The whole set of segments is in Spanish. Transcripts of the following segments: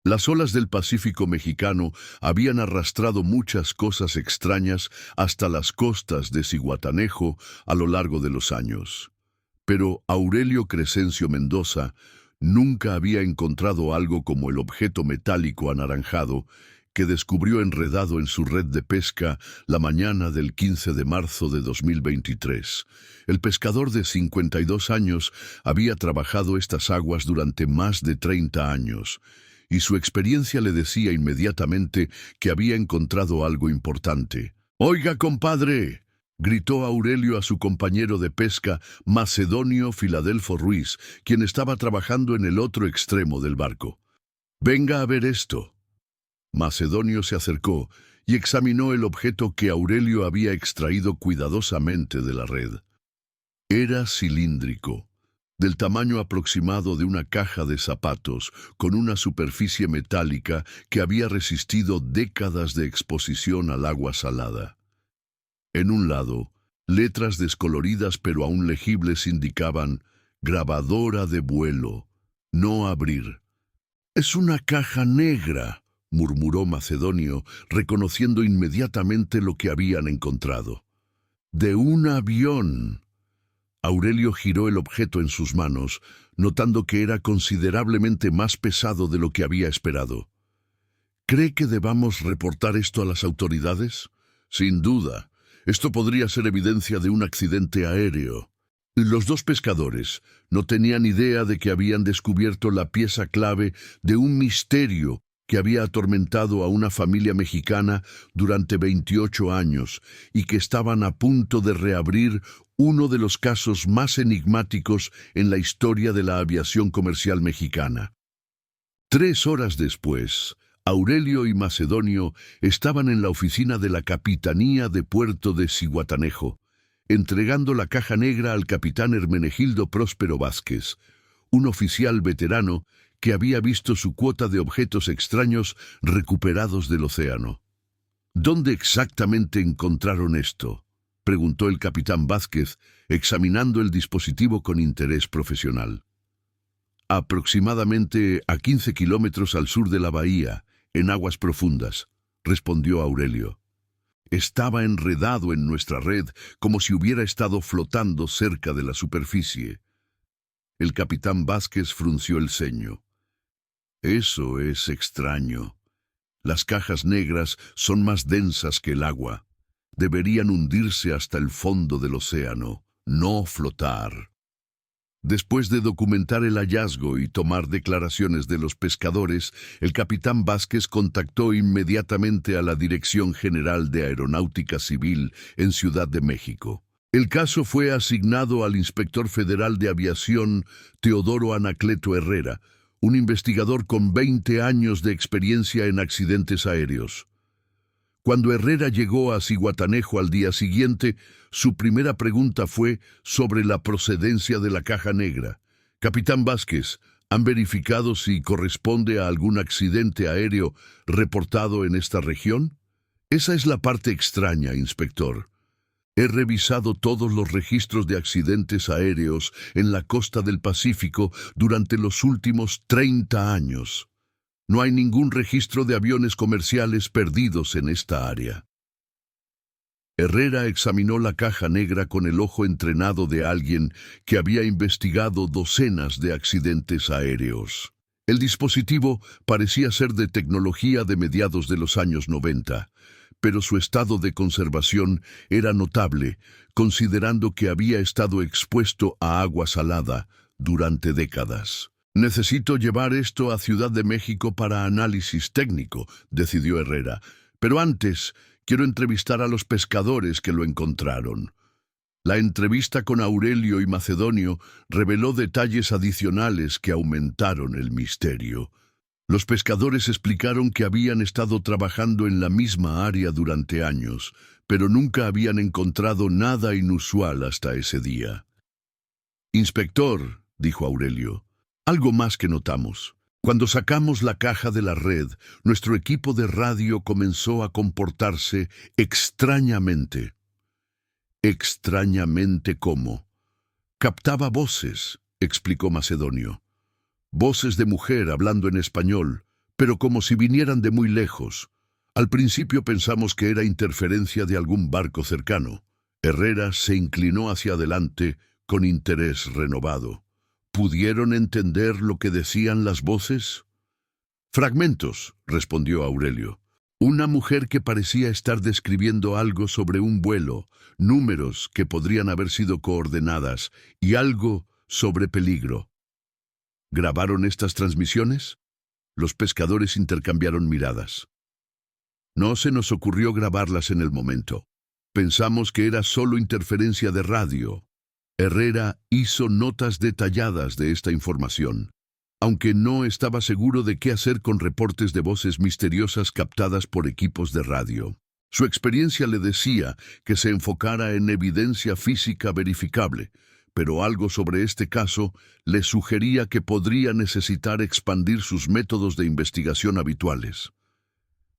Las olas del Pacífico mexicano habían arrastrado muchas cosas extrañas hasta las costas de Zihuatanejo a lo largo de los años. Pero Aurelio Crescencio Mendoza nunca había encontrado algo como el objeto metálico anaranjado que descubrió enredado en su red de pesca la mañana del 15 de marzo de 2023. El pescador de 52 años había trabajado estas aguas durante más de 30 años, y su experiencia le decía inmediatamente que había encontrado algo importante. «¡Oiga, compadre!», gritó Aurelio a su compañero de pesca, Macedonio Filadelfo Ruiz, quien estaba trabajando en el otro extremo del barco. «Venga a ver esto». Macedonio se acercó y examinó el objeto que Aurelio había extraído cuidadosamente de la red. Era cilíndrico, del tamaño aproximado de una caja de zapatos, con una superficie metálica que había resistido décadas de exposición al agua salada. En un lado, letras descoloridas pero aún legibles indicaban «Grabadora de vuelo, no abrir». «Es una caja negra», murmuró Macedonio, reconociendo inmediatamente lo que habían encontrado. «¡De un avión!». Aurelio giró el objeto en sus manos, notando que era considerablemente más pesado de lo que había esperado. «¿Cree que debamos reportar esto a las autoridades?». «Sin duda. Esto podría ser evidencia de un accidente aéreo». Los dos pescadores no tenían idea de que habían descubierto la pieza clave de un misterio que había atormentado a una familia mexicana durante 28 años y que estaban a punto de reabrir uno de los casos más enigmáticos en la historia de la aviación comercial mexicana. 3 horas después, Aurelio y Macedonio estaban en la oficina de la Capitanía de Puerto de Zihuatanejo, entregando la caja negra al capitán Hermenegildo Próspero Vázquez, un oficial veterano que había visto su cuota de objetos extraños recuperados del océano. «¿Dónde exactamente encontraron esto?», preguntó el capitán Vázquez, examinando el dispositivo con interés profesional. «Aproximadamente a 15 kilómetros al sur de la bahía, en aguas profundas», respondió Aurelio. «Estaba enredado en nuestra red como si hubiera estado flotando cerca de la superficie». El capitán Vázquez frunció el ceño. «Eso es extraño. Las cajas negras son más densas que el agua. Deberían hundirse hasta el fondo del océano, no flotar». Después de documentar el hallazgo y tomar declaraciones de los pescadores, el capitán Vázquez contactó inmediatamente a la Dirección General de Aeronáutica Civil en Ciudad de México. El caso fue asignado al inspector federal de aviación Teodoro Anacleto Herrera, un investigador con 20 años de experiencia en accidentes aéreos. Cuando Herrera llegó a Zihuatanejo al día siguiente, su primera pregunta fue sobre la procedencia de la caja negra. «Capitán Vázquez, ¿han verificado si corresponde a algún accidente aéreo reportado en esta región?». «Esa es la parte extraña, inspector. He revisado todos los registros de accidentes aéreos en la costa del Pacífico durante los últimos 30 años. No hay ningún registro de aviones comerciales perdidos en esta área». Herrera examinó la caja negra con el ojo entrenado de alguien que había investigado docenas de accidentes aéreos. El dispositivo parecía ser de tecnología de mediados de los años 90, pero su estado de conservación era notable, considerando que había estado expuesto a agua salada durante décadas. «Necesito llevar esto a Ciudad de México para análisis técnico», decidió Herrera. «Pero antes, quiero entrevistar a los pescadores que lo encontraron». La entrevista con Aurelio y Macedonio reveló detalles adicionales que aumentaron el misterio. Los pescadores explicaron que habían estado trabajando en la misma área durante años, pero nunca habían encontrado nada inusual hasta ese día. «Inspector», dijo Aurelio, «algo más que notamos. Cuando sacamos la caja de la red, nuestro equipo de radio comenzó a comportarse extrañamente». «¿Extrañamente cómo?». «Captaba voces», explicó Macedonio. «Voces de mujer hablando en español, pero como si vinieran de muy lejos. Al principio pensamos que era interferencia de algún barco cercano. Herrera se inclinó hacia adelante con interés renovado. ¿Pudieron entender lo que decían las voces? Fragmentos, respondió Aurelio. Una mujer que parecía estar describiendo algo sobre un vuelo, números que podrían haber sido coordenadas y algo sobre peligro. ¿Grabaron estas transmisiones? Los pescadores intercambiaron miradas. No se nos ocurrió grabarlas en el momento. Pensamos que era solo interferencia de radio. Herrera hizo notas detalladas de esta información, aunque no estaba seguro de qué hacer con reportes de voces misteriosas captadas por equipos de radio. Su experiencia le decía que se enfocara en evidencia física verificable, pero algo sobre este caso le sugería que podría necesitar expandir sus métodos de investigación habituales.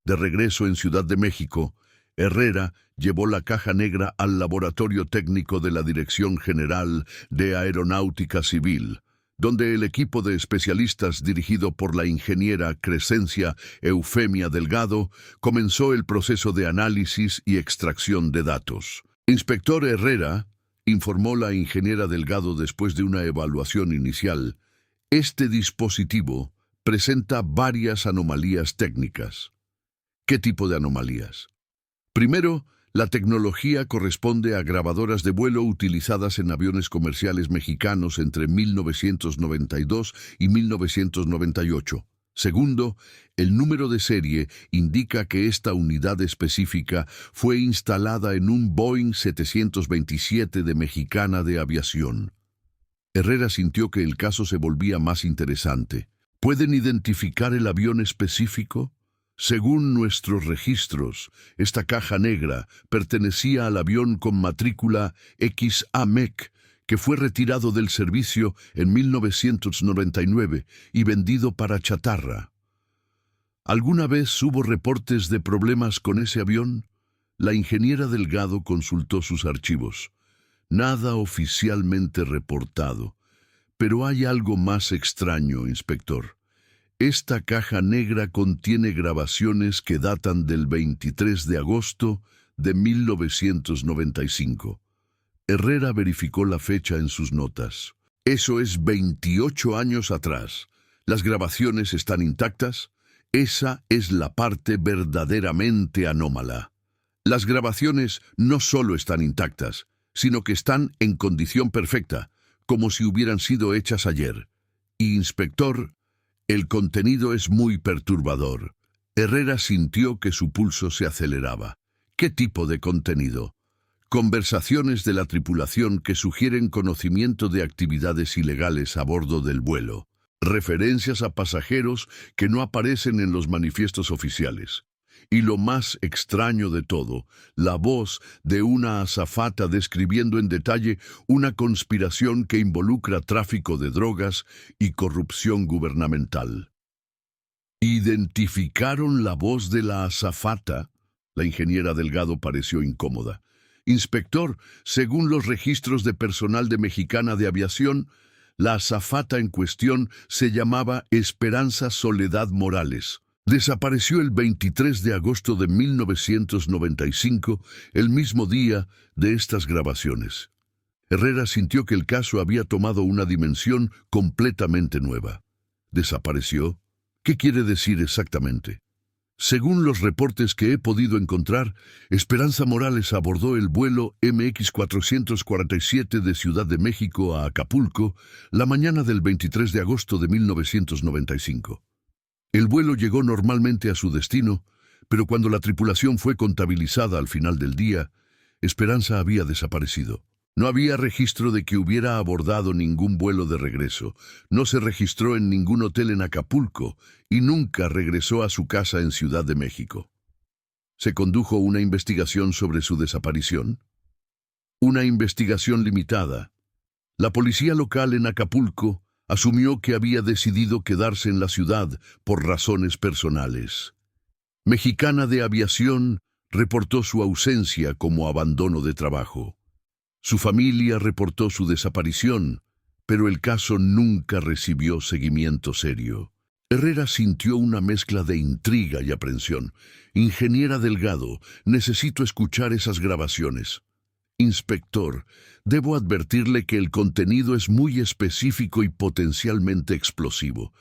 De regreso en Ciudad de México, Herrera llevó la caja negra al laboratorio técnico de la Dirección General de Aeronáutica Civil, donde el equipo de especialistas dirigido por la ingeniera Crescencia Eufemia Delgado comenzó el proceso de análisis y extracción de datos. Inspector Herrera, informó la ingeniera Delgado después de una evaluación inicial, este dispositivo presenta varias anomalías técnicas. ¿Qué tipo de anomalías? Primero, la tecnología corresponde a grabadoras de vuelo utilizadas en aviones comerciales mexicanos entre 1992 y 1998. Segundo, el número de serie indica que esta unidad específica fue instalada en un Boeing 727 de Mexicana de Aviación. Herrera sintió que el caso se volvía más interesante. ¿Pueden identificar el avión específico? Según nuestros registros, esta caja negra pertenecía al avión con matrícula XAMEC, que fue retirado del servicio en 1999 y vendido para chatarra. ¿Alguna vez hubo reportes de problemas con ese avión? La ingeniera Delgado consultó sus archivos. Nada oficialmente reportado. Pero hay algo más extraño, inspector. Esta caja negra contiene grabaciones que datan del 23 de agosto de 1995. Herrera verificó la fecha en sus notas. Eso es 28 años atrás. ¿Las grabaciones están intactas? Esa es la parte verdaderamente anómala. Las grabaciones no solo están intactas, sino que están en condición perfecta, como si hubieran sido hechas ayer. Y, inspector, el contenido es muy perturbador. Herrera sintió que su pulso se aceleraba. ¿Qué tipo de contenido? Conversaciones de la tripulación que sugieren conocimiento de actividades ilegales a bordo del vuelo. Referencias a pasajeros que no aparecen en los manifiestos oficiales. Y lo más extraño de todo, la voz de una azafata describiendo en detalle una conspiración que involucra tráfico de drogas y corrupción gubernamental. ¿Identificaron la voz de la azafata? La ingeniera Delgado pareció incómoda. Inspector, según los registros de personal de Mexicana de Aviación, la azafata en cuestión se llamaba Esperanza Soledad Morales. Desapareció el 23 de agosto de 1995, el mismo día de estas grabaciones. Herrera sintió que el caso había tomado una dimensión completamente nueva. ¿Desapareció? ¿Qué quiere decir exactamente? Según los reportes que he podido encontrar, Esperanza Morales abordó el vuelo MX-447 de Ciudad de México a Acapulco la mañana del 23 de agosto de 1995. El vuelo llegó normalmente a su destino, pero cuando la tripulación fue contabilizada al final del día, Esperanza había desaparecido. No había registro de que hubiera abordado ningún vuelo de regreso, no se registró en ningún hotel en Acapulco y nunca regresó a su casa en Ciudad de México. ¿Se condujo una investigación sobre su desaparición? Una investigación limitada. La policía local en Acapulco asumió que había decidido quedarse en la ciudad por razones personales. Mexicana de Aviación reportó su ausencia como abandono de trabajo. Su familia reportó su desaparición, pero el caso nunca recibió seguimiento serio. Herrera sintió una mezcla de intriga y aprensión. Ingeniera Delgado, necesito escuchar esas grabaciones. Inspector, debo advertirle que el contenido es muy específico y potencialmente explosivo.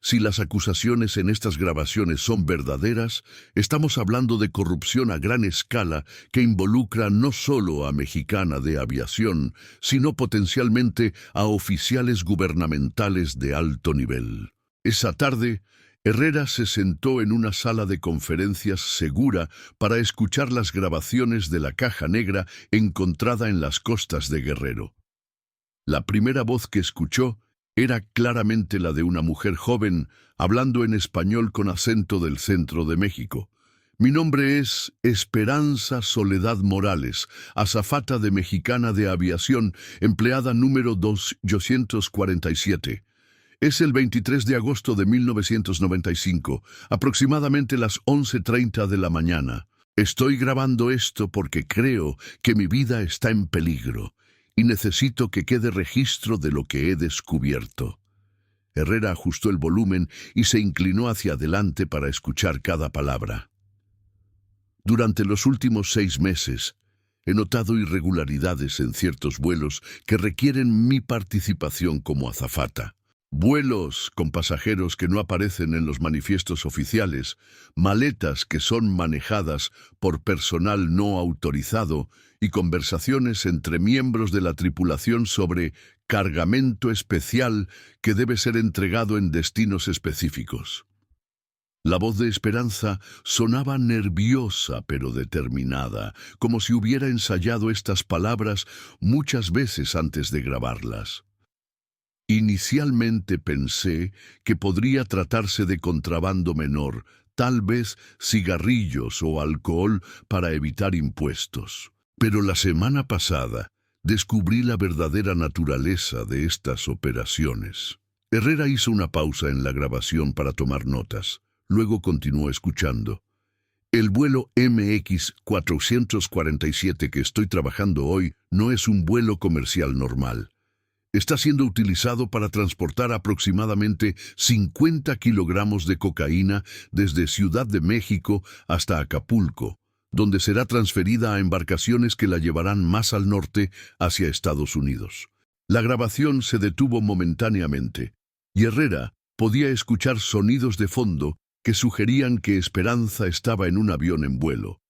Si las acusaciones en estas grabaciones son verdaderas, estamos hablando de corrupción a gran escala que involucra no solo a Mexicana de Aviación, sino potencialmente a oficiales gubernamentales de alto nivel. Esa tarde, Herrera se sentó en una sala de conferencias segura para escuchar las grabaciones de la caja negra encontrada en las costas de Guerrero. La primera voz que escuchó era claramente la de una mujer joven, hablando en español con acento del centro de México. Mi nombre es Esperanza Soledad Morales, azafata de Mexicana de Aviación, empleada número 247. Es el 23 de agosto de 1995, aproximadamente las 11:30 de la mañana. Estoy grabando esto porque creo que mi vida está en peligro y necesito que quede registro de lo que he descubierto. Herrera ajustó el volumen y se inclinó hacia adelante para escuchar cada palabra. Durante los últimos 6 meses, he notado irregularidades en ciertos vuelos que requieren mi participación como azafata. Vuelos con pasajeros que no aparecen en los manifiestos oficiales, maletas que son manejadas por personal no autorizado y conversaciones entre miembros de la tripulación sobre cargamento especial que debe ser entregado en destinos específicos. La voz de Esperanza sonaba nerviosa pero determinada, como si hubiera ensayado estas palabras muchas veces antes de grabarlas. Inicialmente pensé que podría tratarse de contrabando menor, tal vez cigarrillos o alcohol para evitar impuestos. Pero la semana pasada descubrí la verdadera naturaleza de estas operaciones. Herrera hizo una pausa en la grabación para tomar notas. Luego continuó escuchando. El vuelo MX-447 que estoy trabajando hoy no es un vuelo comercial normal. Está siendo utilizado para transportar aproximadamente 50 kilogramos de cocaína desde Ciudad de México hasta Acapulco, donde será transferida a embarcaciones que la llevarán más al norte hacia Estados Unidos. La grabación se detuvo momentáneamente, y Herrera podía escuchar sonidos de fondo que sugerían que Esperanza estaba en un avión en vuelo.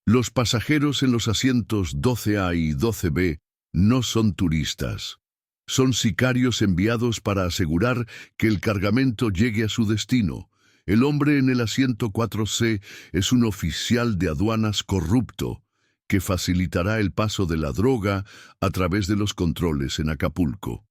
Los pasajeros en los asientos 12A y 12B no son turistas. Son sicarios enviados para asegurar que el cargamento llegue a su destino. El hombre en el asiento 4C es un oficial de aduanas corrupto que facilitará el paso de la droga a través de los controles en Acapulco.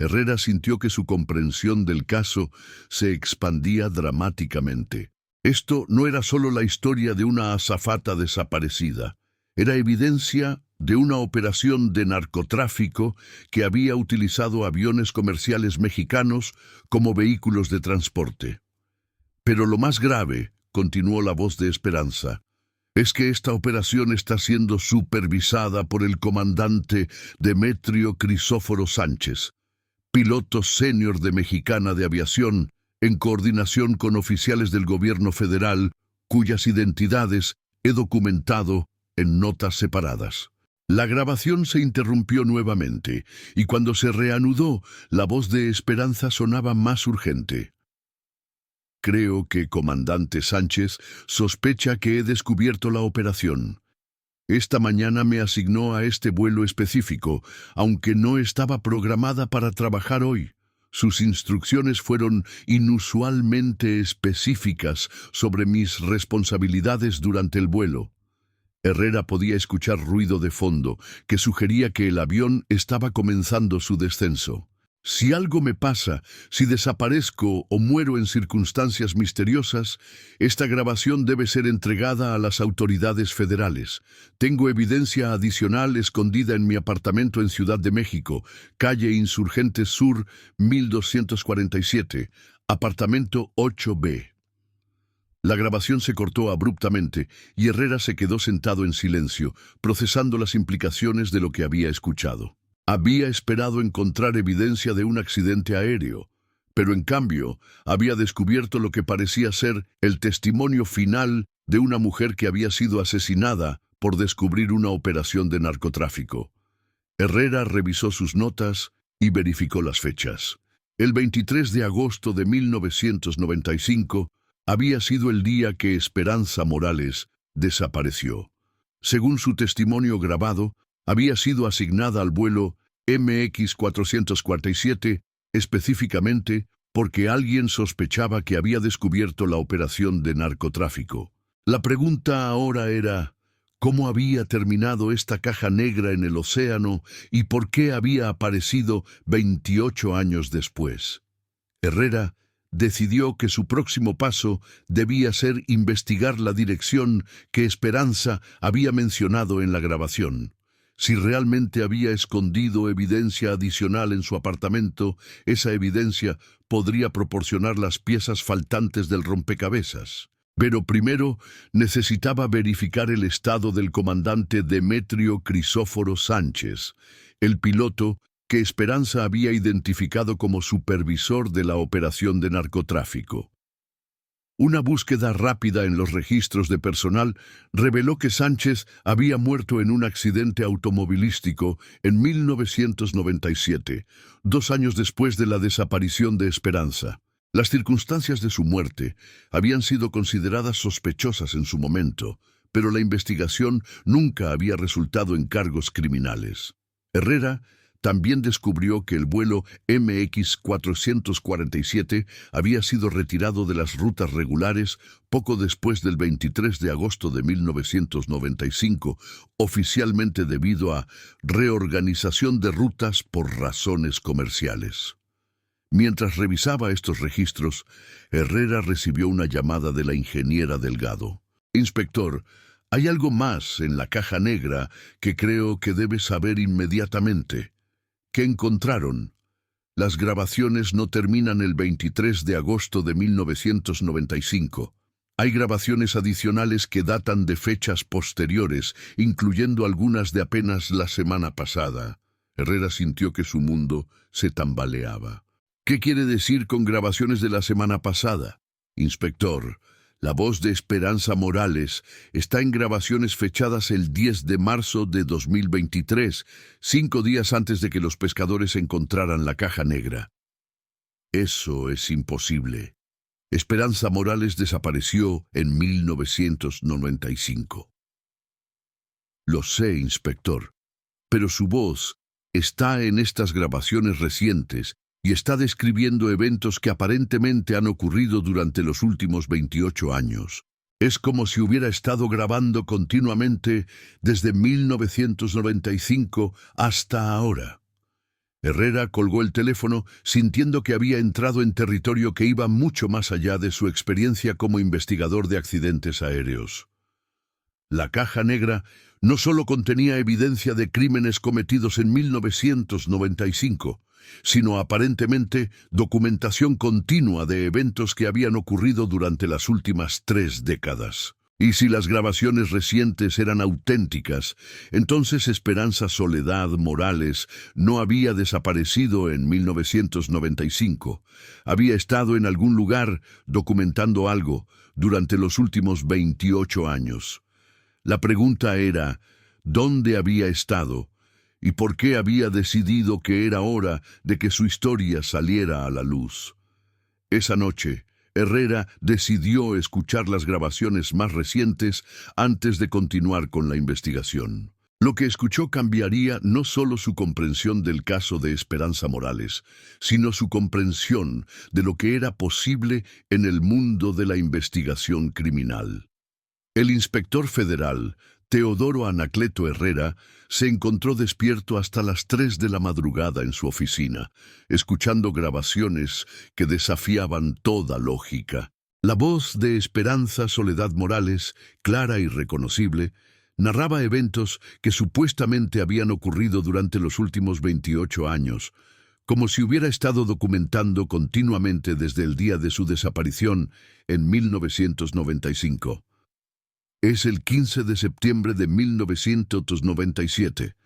Herrera sintió que su comprensión del caso se expandía dramáticamente. Esto no era solo la historia de una azafata desaparecida, era evidencia de una operación de narcotráfico que había utilizado aviones comerciales mexicanos como vehículos de transporte. Pero lo más grave, continuó la voz de Esperanza, es que esta operación está siendo supervisada por el comandante Demetrio Crisóforo Sánchez, piloto senior de Mexicana de Aviación, en coordinación con oficiales del gobierno federal, cuyas identidades he documentado en notas separadas. La grabación se interrumpió nuevamente, y cuando se reanudó, la voz de Esperanza sonaba más urgente. Creo que comandante Sánchez sospecha que he descubierto la operación. Esta mañana me asignó a este vuelo específico, aunque no estaba programada para trabajar hoy. Sus instrucciones fueron inusualmente específicas sobre mis responsabilidades durante el vuelo. Herrera podía escuchar ruido de fondo que sugería que el avión estaba comenzando su descenso. Si algo me pasa, si desaparezco o muero en circunstancias misteriosas, esta grabación debe ser entregada a las autoridades federales. Tengo evidencia adicional escondida en mi apartamento en Ciudad de México, calle Insurgentes Sur, 1247, apartamento 8B. La grabación se cortó abruptamente y Herrera se quedó sentado en silencio, procesando las implicaciones de lo que había escuchado. Había esperado encontrar evidencia de un accidente aéreo, pero en cambio había descubierto lo que parecía ser el testimonio final de una mujer que había sido asesinada por descubrir una operación de narcotráfico. Herrera revisó sus notas y verificó las fechas. El 23 de agosto de 1995 había sido el día que Esperanza Morales desapareció. Según su testimonio grabado, había sido asignada al vuelo MX-447 específicamente porque alguien sospechaba que había descubierto la operación de narcotráfico. La pregunta ahora era, ¿cómo había terminado esta caja negra en el océano y por qué había aparecido 28 años después? Herrera decidió que su próximo paso debía ser investigar la dirección que Esperanza había mencionado en la grabación. Si realmente había escondido evidencia adicional en su apartamento, esa evidencia podría proporcionar las piezas faltantes del rompecabezas. Pero primero necesitaba verificar el estado del comandante Demetrio Crisóforo Sánchez, el piloto que Esperanza había identificado como supervisor de la operación de narcotráfico. Una búsqueda rápida en los registros de personal reveló que Sánchez había muerto en un accidente automovilístico en 1997, 2 años después de la desaparición de Esperanza. Las circunstancias de su muerte habían sido consideradas sospechosas en su momento, pero la investigación nunca había resultado en cargos criminales. Herrera también descubrió que el vuelo MX-447 había sido retirado de las rutas regulares poco después del 23 de agosto de 1995, oficialmente debido a reorganización de rutas por razones comerciales. Mientras revisaba estos registros, Herrera recibió una llamada de la ingeniera Delgado. «Inspector, hay algo más en la caja negra que creo que debe saber inmediatamente». ¿Qué encontraron? Las grabaciones no terminan el 23 de agosto de 1995. Hay grabaciones adicionales que datan de fechas posteriores, incluyendo algunas de apenas la semana pasada. Herrera sintió que su mundo se tambaleaba. ¿Qué quiere decir con grabaciones de la semana pasada? Inspector, la voz de Esperanza Morales está en grabaciones fechadas el 10 de marzo de 2023, 5 días antes de que los pescadores encontraran la caja negra. Eso es imposible. Esperanza Morales desapareció en 1995. Lo sé, inspector, pero su voz está en estas grabaciones recientes y está describiendo eventos que aparentemente han ocurrido durante los últimos 28 años. Es como si hubiera estado grabando continuamente desde 1995 hasta ahora. Herrera colgó el teléfono sintiendo que había entrado en territorio que iba mucho más allá de su experiencia como investigador de accidentes aéreos. La caja negra no solo contenía evidencia de crímenes cometidos en 1995, sino aparentemente documentación continua de eventos que habían ocurrido durante las últimas 3 décadas. Y si las grabaciones recientes eran auténticas, entonces Esperanza Soledad Morales no había desaparecido en 1995. Había estado en algún lugar documentando algo durante los últimos 28 años. La pregunta era, ¿dónde había estado? ¿Y por qué había decidido que era hora de que su historia saliera a la luz? Esa noche, Herrera decidió escuchar las grabaciones más recientes antes de continuar con la investigación. Lo que escuchó cambiaría no solo su comprensión del caso de Esperanza Morales, sino su comprensión de lo que era posible en el mundo de la investigación criminal. El inspector federal, Teodoro Anacleto Herrera, se encontró despierto hasta las 3 de la madrugada en su oficina, escuchando grabaciones que desafiaban toda lógica. La voz de Esperanza Soledad Morales, clara y reconocible, narraba eventos que supuestamente habían ocurrido durante los últimos 28 años, como si hubiera estado documentando continuamente desde el día de su desaparición en 1995. «Es el 15 de septiembre de 1997»,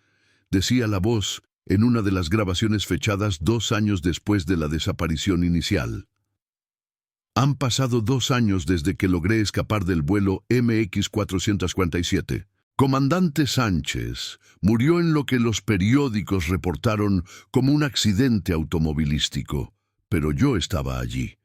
decía la voz en una de las grabaciones fechadas 2 años después de la desaparición inicial. Han pasado 2 años desde que logré escapar del vuelo MX-447. Comandante Sánchez murió en lo que los periódicos reportaron como un accidente automovilístico, pero yo estaba allí.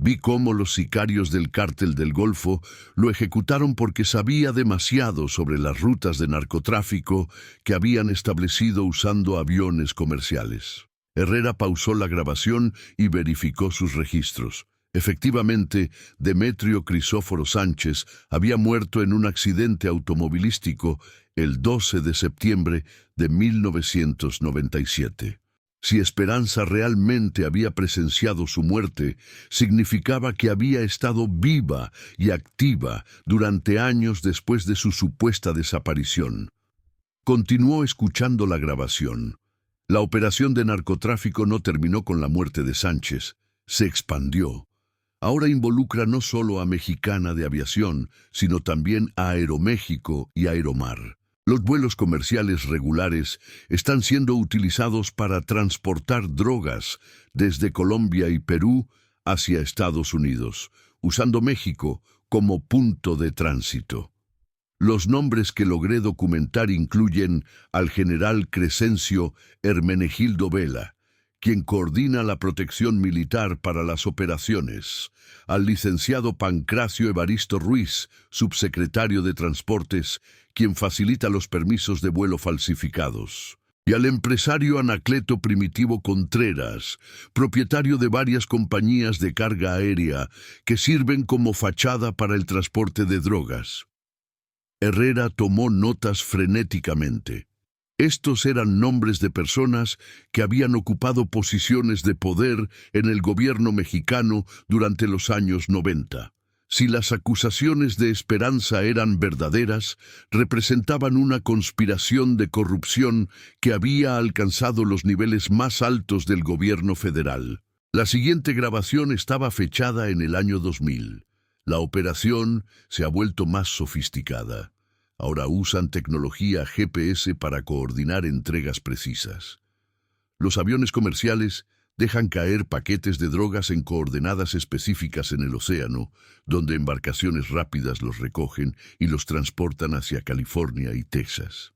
Vi cómo los sicarios del Cártel del Golfo lo ejecutaron porque sabía demasiado sobre las rutas de narcotráfico que habían establecido usando aviones comerciales. Herrera pausó la grabación y verificó sus registros. Efectivamente, Demetrio Crisóforo Sánchez había muerto en un accidente automovilístico el 12 de septiembre de 1997. Si Esperanza realmente había presenciado su muerte, significaba que había estado viva y activa durante años después de su supuesta desaparición. Continuó escuchando la grabación. La operación de narcotráfico no terminó con la muerte de Sánchez, se expandió. Ahora involucra no solo a Mexicana de Aviación, sino también a Aeroméxico y Aeromar. Los vuelos comerciales regulares están siendo utilizados para transportar drogas desde Colombia y Perú hacia Estados Unidos, usando México como punto de tránsito. Los nombres que logré documentar incluyen al general Crescencio Hermenegildo Vela, quien coordina la protección militar para las operaciones, al licenciado Pancracio Evaristo Ruiz, subsecretario de Transportes, quien facilita los permisos de vuelo falsificados, y al empresario Anacleto Primitivo Contreras, propietario de varias compañías de carga aérea que sirven como fachada para el transporte de drogas. Herrera tomó notas frenéticamente. Estos eran nombres de personas que habían ocupado posiciones de poder en el gobierno mexicano durante los años 90. Si las acusaciones de Esperanza eran verdaderas, representaban una conspiración de corrupción que había alcanzado los niveles más altos del gobierno federal. La siguiente grabación estaba fechada en el año 2000. La operación se ha vuelto más sofisticada. Ahora usan tecnología GPS para coordinar entregas precisas. Los aviones comerciales dejan caer paquetes de drogas en coordenadas específicas en el océano, donde embarcaciones rápidas los recogen y los transportan hacia California y Texas.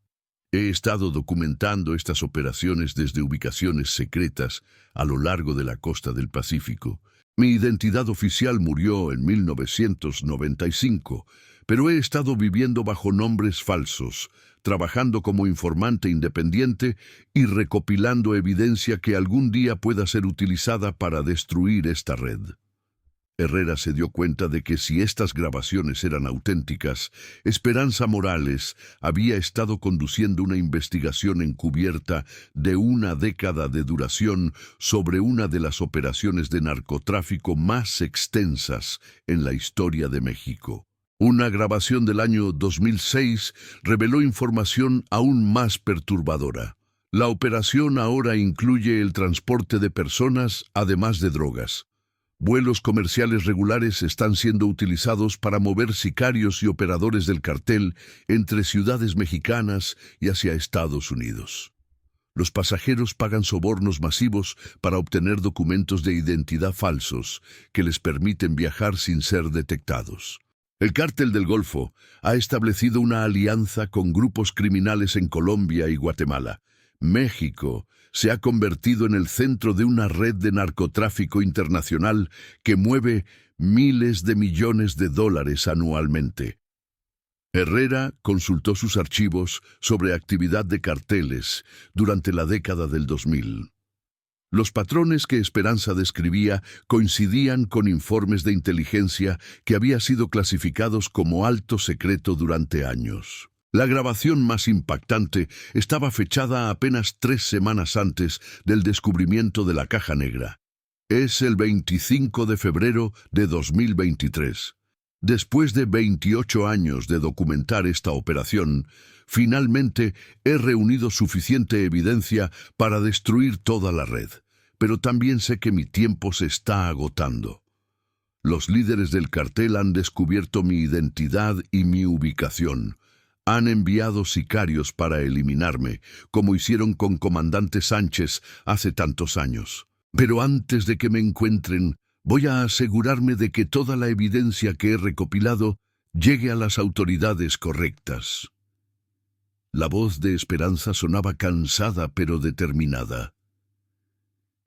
He estado documentando estas operaciones desde ubicaciones secretas a lo largo de la costa del Pacífico. Mi identidad oficial murió en 1995, pero he estado viviendo bajo nombres falsos, trabajando como informante independiente y recopilando evidencia que algún día pueda ser utilizada para destruir esta red. Herrera se dio cuenta de que si estas grabaciones eran auténticas, Esperanza Morales había estado conduciendo una investigación encubierta de una década de duración sobre una de las operaciones de narcotráfico más extensas en la historia de México. Una grabación del año 2006 reveló información aún más perturbadora. La operación ahora incluye el transporte de personas, además de drogas. Vuelos comerciales regulares están siendo utilizados para mover sicarios y operadores del cartel entre ciudades mexicanas y hacia Estados Unidos. Los pasajeros pagan sobornos masivos para obtener documentos de identidad falsos que les permiten viajar sin ser detectados. El Cártel del Golfo ha establecido una alianza con grupos criminales en Colombia y Guatemala. México se ha convertido en el centro de una red de narcotráfico internacional que mueve miles de millones de dólares anualmente. Herrera consultó sus archivos sobre actividad de carteles durante la década del 2000. Los patrones que Esperanza describía coincidían con informes de inteligencia que habían sido clasificados como alto secreto durante años. La grabación más impactante estaba fechada apenas 3 semanas antes del descubrimiento de la caja negra. Es el 25 de febrero de 2023. Después de 28 años de documentar esta operación, finalmente he reunido suficiente evidencia para destruir toda la red, pero también sé que mi tiempo se está agotando. Los líderes del cartel han descubierto mi identidad y mi ubicación. Han enviado sicarios para eliminarme, como hicieron con comandante Sánchez hace tantos años. Pero antes de que me encuentren, voy a asegurarme de que toda la evidencia que he recopilado llegue a las autoridades correctas. La voz de Esperanza sonaba cansada pero determinada.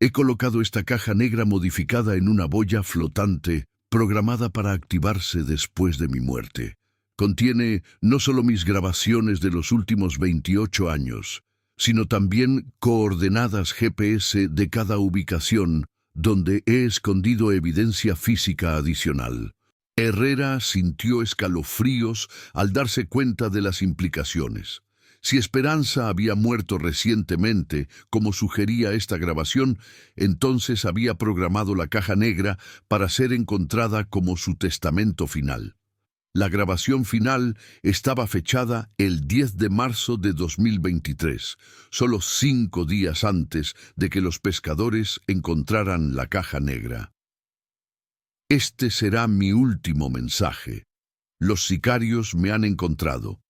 He colocado esta caja negra modificada en una boya flotante, programada para activarse después de mi muerte. Contiene no solo mis grabaciones de los últimos 28 años, sino también coordenadas GPS de cada ubicación donde he escondido evidencia física adicional. Herrera sintió escalofríos al darse cuenta de las implicaciones. Si Esperanza había muerto recientemente, como sugería esta grabación, entonces había programado la caja negra para ser encontrada como su testamento final. La grabación final estaba fechada el 10 de marzo de 2023, solo 5 días antes de que los pescadores encontraran la caja negra. Este será mi último mensaje. Los sicarios me han encontrado.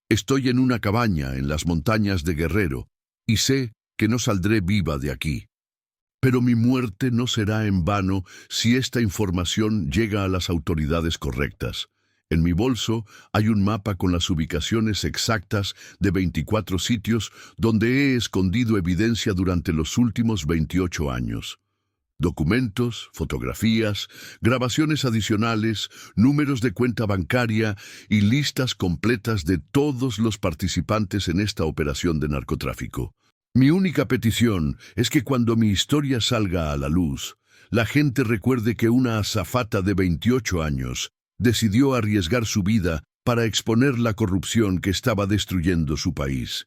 Estoy en una cabaña en las montañas de Guerrero y sé que no saldré viva de aquí. Pero mi muerte no será en vano si esta información llega a las autoridades correctas. En mi bolso hay un mapa con las ubicaciones exactas de 24 sitios donde he escondido evidencia durante los últimos 28 años. Documentos, fotografías, grabaciones adicionales, números de cuenta bancaria y listas completas de todos los participantes en esta operación de narcotráfico. Mi única petición es que cuando mi historia salga a la luz, la gente recuerde que una azafata de 28 años decidió arriesgar su vida para exponer la corrupción que estaba destruyendo su país.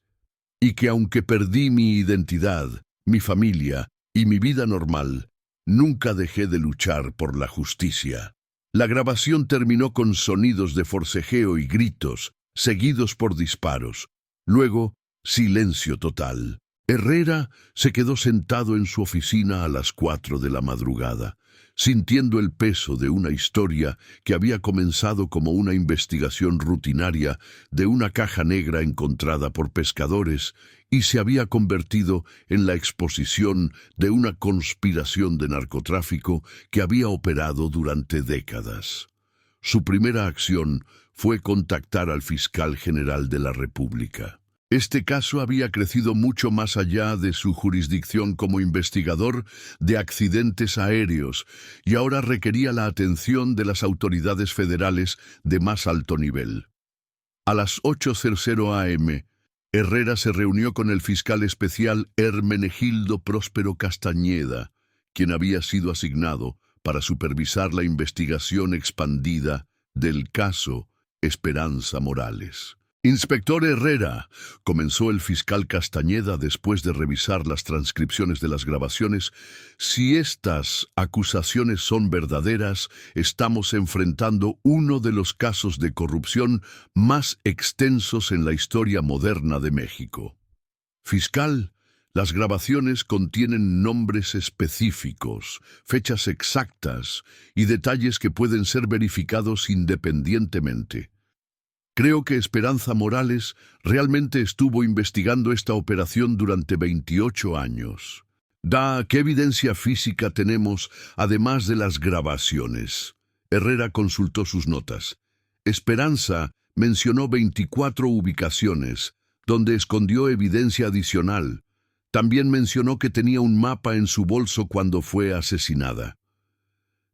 Y que aunque perdí mi identidad, mi familia y mi vida normal, nunca dejé de luchar por la justicia. La grabación terminó con sonidos de forcejeo y gritos, seguidos por disparos. Luego, silencio total. Herrera se quedó sentado en su oficina a las 4 de la madrugada, sintiendo el peso de una historia que había comenzado como una investigación rutinaria de una caja negra encontrada por pescadores y se había convertido en la exposición de una conspiración de narcotráfico que había operado durante décadas. Su primera acción fue contactar al fiscal general de la República. Este caso había crecido mucho más allá de su jurisdicción como investigador de accidentes aéreos y ahora requería la atención de las autoridades federales de más alto nivel. A las 8:00 am, Herrera se reunió con el fiscal especial Hermenegildo Próspero Castañeda, quien había sido asignado para supervisar la investigación expandida del caso Esperanza Morales. «Inspector Herrera», comenzó el fiscal Castañeda después de revisar las transcripciones de las grabaciones, «si estas acusaciones son verdaderas, estamos enfrentando uno de los casos de corrupción más extensos en la historia moderna de México». «Fiscal, las grabaciones contienen nombres específicos, fechas exactas y detalles que pueden ser verificados independientemente. Creo que Esperanza Morales realmente estuvo investigando esta operación durante 28 años. ¿Qué evidencia física tenemos, además de las grabaciones?» Herrera consultó sus notas. Esperanza mencionó 24 ubicaciones, donde escondió evidencia adicional. También mencionó que tenía un mapa en su bolso cuando fue asesinada.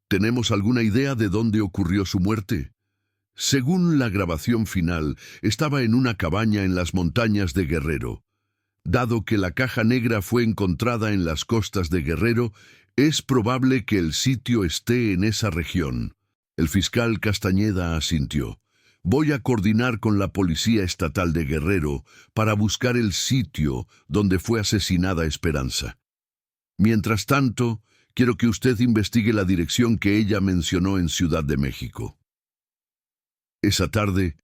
¿Tenemos alguna idea de dónde ocurrió su muerte? Según la grabación final, estaba en una cabaña en las montañas de Guerrero. Dado que la caja negra fue encontrada en las costas de Guerrero, es probable que el sitio esté en esa región. El fiscal Castañeda asintió. Voy a coordinar con la Policía Estatal de Guerrero para buscar el sitio donde fue asesinada Esperanza. Mientras tanto, quiero que usted investigue la dirección que ella mencionó en Ciudad de México. Esa tarde,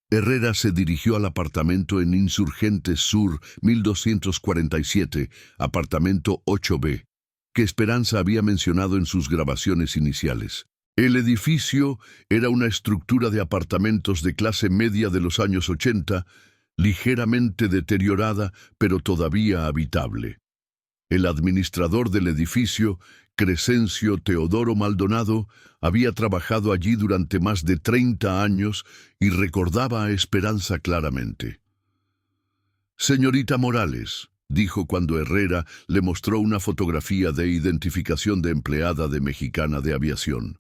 Herrera se dirigió al apartamento en Insurgentes Sur 1247, apartamento 8B, que Esperanza había mencionado en sus grabaciones iniciales. El edificio era una estructura de apartamentos de clase media de los años 80, ligeramente deteriorada, pero todavía habitable. El administrador del edificio, Crescencio Teodoro Maldonado, había trabajado allí durante más de 30 años y recordaba a Esperanza claramente. «Señorita Morales», dijo cuando Herrera le mostró una fotografía de identificación de empleada de Mexicana de Aviación.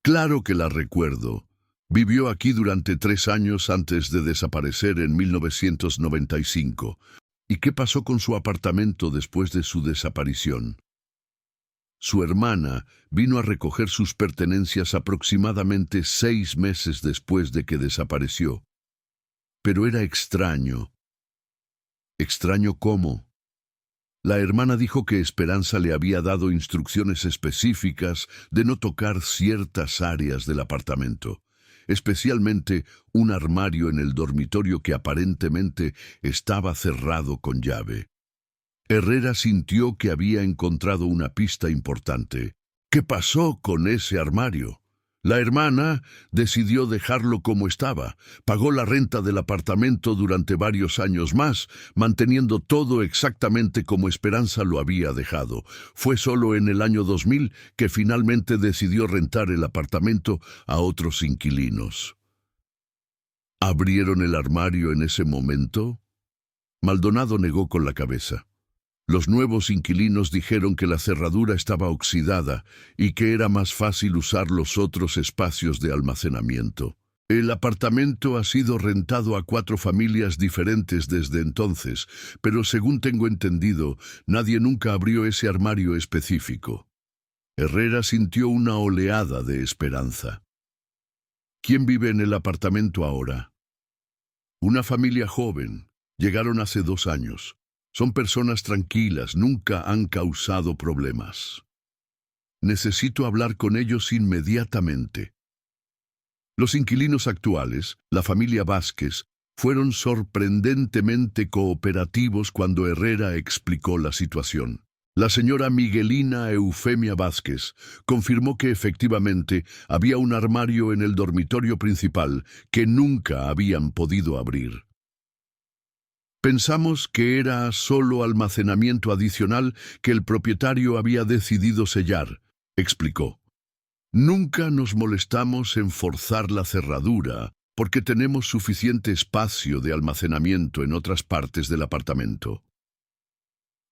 «Claro que la recuerdo. Vivió aquí durante 3 años antes de desaparecer en 1995. ¿Y qué pasó con su apartamento después de su desaparición?» Su hermana vino a recoger sus pertenencias aproximadamente 6 meses después de que desapareció. Pero era extraño. ¿Extraño cómo? La hermana dijo que Esperanza le había dado instrucciones específicas de no tocar ciertas áreas del apartamento, especialmente un armario en el dormitorio que aparentemente estaba cerrado con llave. Herrera sintió que había encontrado una pista importante. ¿Qué pasó con ese armario? La hermana decidió dejarlo como estaba. Pagó la renta del apartamento durante varios años más, manteniendo todo exactamente como Esperanza lo había dejado. Fue solo en el año 2000 que finalmente decidió rentar el apartamento a otros inquilinos. ¿Abrieron el armario en ese momento? Maldonado negó con la cabeza. Los nuevos inquilinos dijeron que la cerradura estaba oxidada y que era más fácil usar los otros espacios de almacenamiento. El apartamento ha sido rentado a 4 familias diferentes desde entonces, pero según tengo entendido, nadie nunca abrió ese armario específico. Herrera sintió una oleada de esperanza. ¿Quién vive en el apartamento ahora? Una familia joven. Llegaron hace 2 años. Son personas tranquilas, nunca han causado problemas. Necesito hablar con ellos inmediatamente. Los inquilinos actuales, la familia Vázquez, fueron sorprendentemente cooperativos cuando Herrera explicó la situación. La señora Miguelina Eufemia Vázquez confirmó que efectivamente había un armario en el dormitorio principal que nunca habían podido abrir. Pensamos que era solo almacenamiento adicional que el propietario había decidido sellar, explicó. Nunca nos molestamos en forzar la cerradura porque tenemos suficiente espacio de almacenamiento en otras partes del apartamento.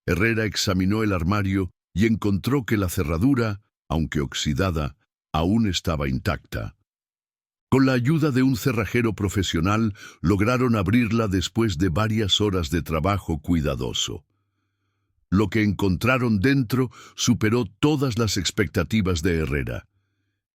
Herrera examinó el armario y encontró que la cerradura, aunque oxidada, aún estaba intacta. Con la ayuda de un cerrajero profesional, lograron abrirla después de varias horas de trabajo cuidadoso. Lo que encontraron dentro superó todas las expectativas de Herrera.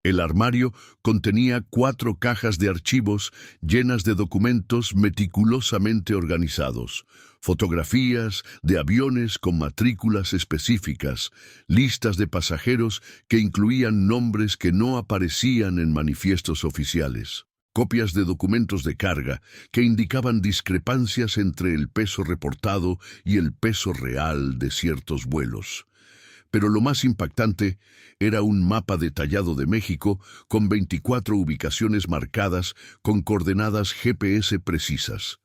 El armario contenía 4 cajas de archivos llenas de documentos meticulosamente organizados, fotografías de aviones con matrículas específicas, listas de pasajeros que incluían nombres que no aparecían en manifiestos oficiales, copias de documentos de carga que indicaban discrepancias entre el peso reportado y el peso real de ciertos vuelos. Pero lo más impactante era un mapa detallado de México con 24 ubicaciones marcadas con coordenadas GPS precisas.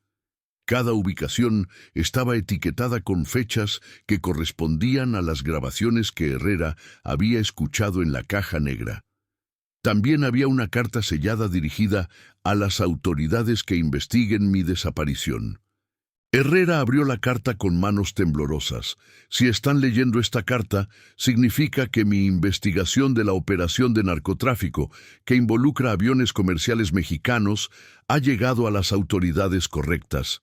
Cada ubicación estaba etiquetada con fechas que correspondían a las grabaciones que Herrera había escuchado en la caja negra. También había una carta sellada dirigida a las autoridades que investiguen mi desaparición. Herrera abrió la carta con manos temblorosas. Si están leyendo esta carta, significa que mi investigación de la operación de narcotráfico, que involucra aviones comerciales mexicanos, ha llegado a las autoridades correctas.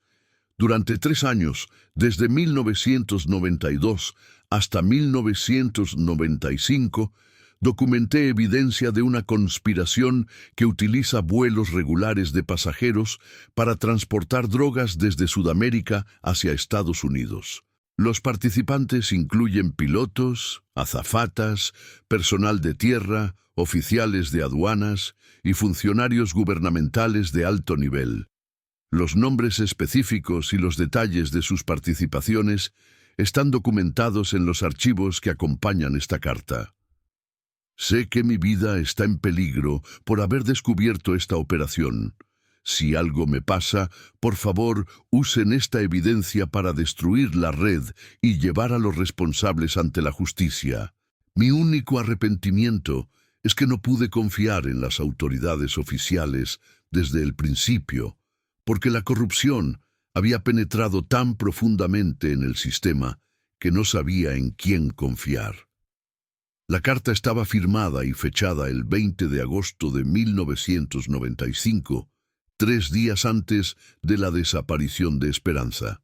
Durante 3 años, desde 1992 hasta 1995, documenté evidencia de una conspiración que utiliza vuelos regulares de pasajeros para transportar drogas desde Sudamérica hacia Estados Unidos. Los participantes incluyen pilotos, azafatas, personal de tierra, oficiales de aduanas y funcionarios gubernamentales de alto nivel. Los nombres específicos y los detalles de sus participaciones están documentados en los archivos que acompañan esta carta. Sé que mi vida está en peligro por haber descubierto esta operación. Si algo me pasa, por favor, usen esta evidencia para destruir la red y llevar a los responsables ante la justicia. Mi único arrepentimiento es que no pude confiar en las autoridades oficiales desde el principio, porque la corrupción había penetrado tan profundamente en el sistema que no sabía en quién confiar. La carta estaba firmada y fechada el 20 de agosto de 1995, 3 días antes de la desaparición de Esperanza.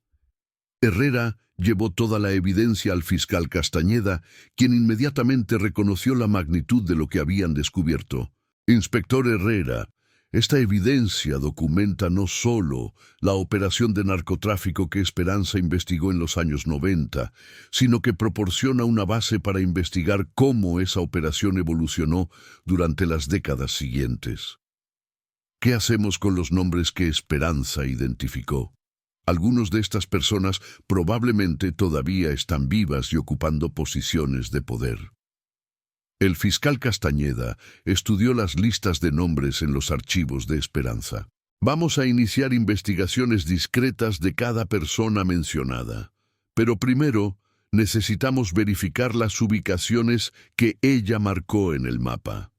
Herrera llevó toda la evidencia al fiscal Castañeda, quien inmediatamente reconoció la magnitud de lo que habían descubierto. Inspector Herrera, esta evidencia documenta no solo la operación de narcotráfico que Esperanza investigó en los años 90, sino que proporciona una base para investigar cómo esa operación evolucionó durante las décadas siguientes. ¿Qué hacemos con los nombres que Esperanza identificó? Algunos de estas personas probablemente todavía están vivas y ocupando posiciones de poder. El fiscal Castañeda estudió las listas de nombres en los archivos de Esperanza. Vamos a iniciar investigaciones discretas de cada persona mencionada. Pero primero, necesitamos verificar las ubicaciones que ella marcó en el mapa.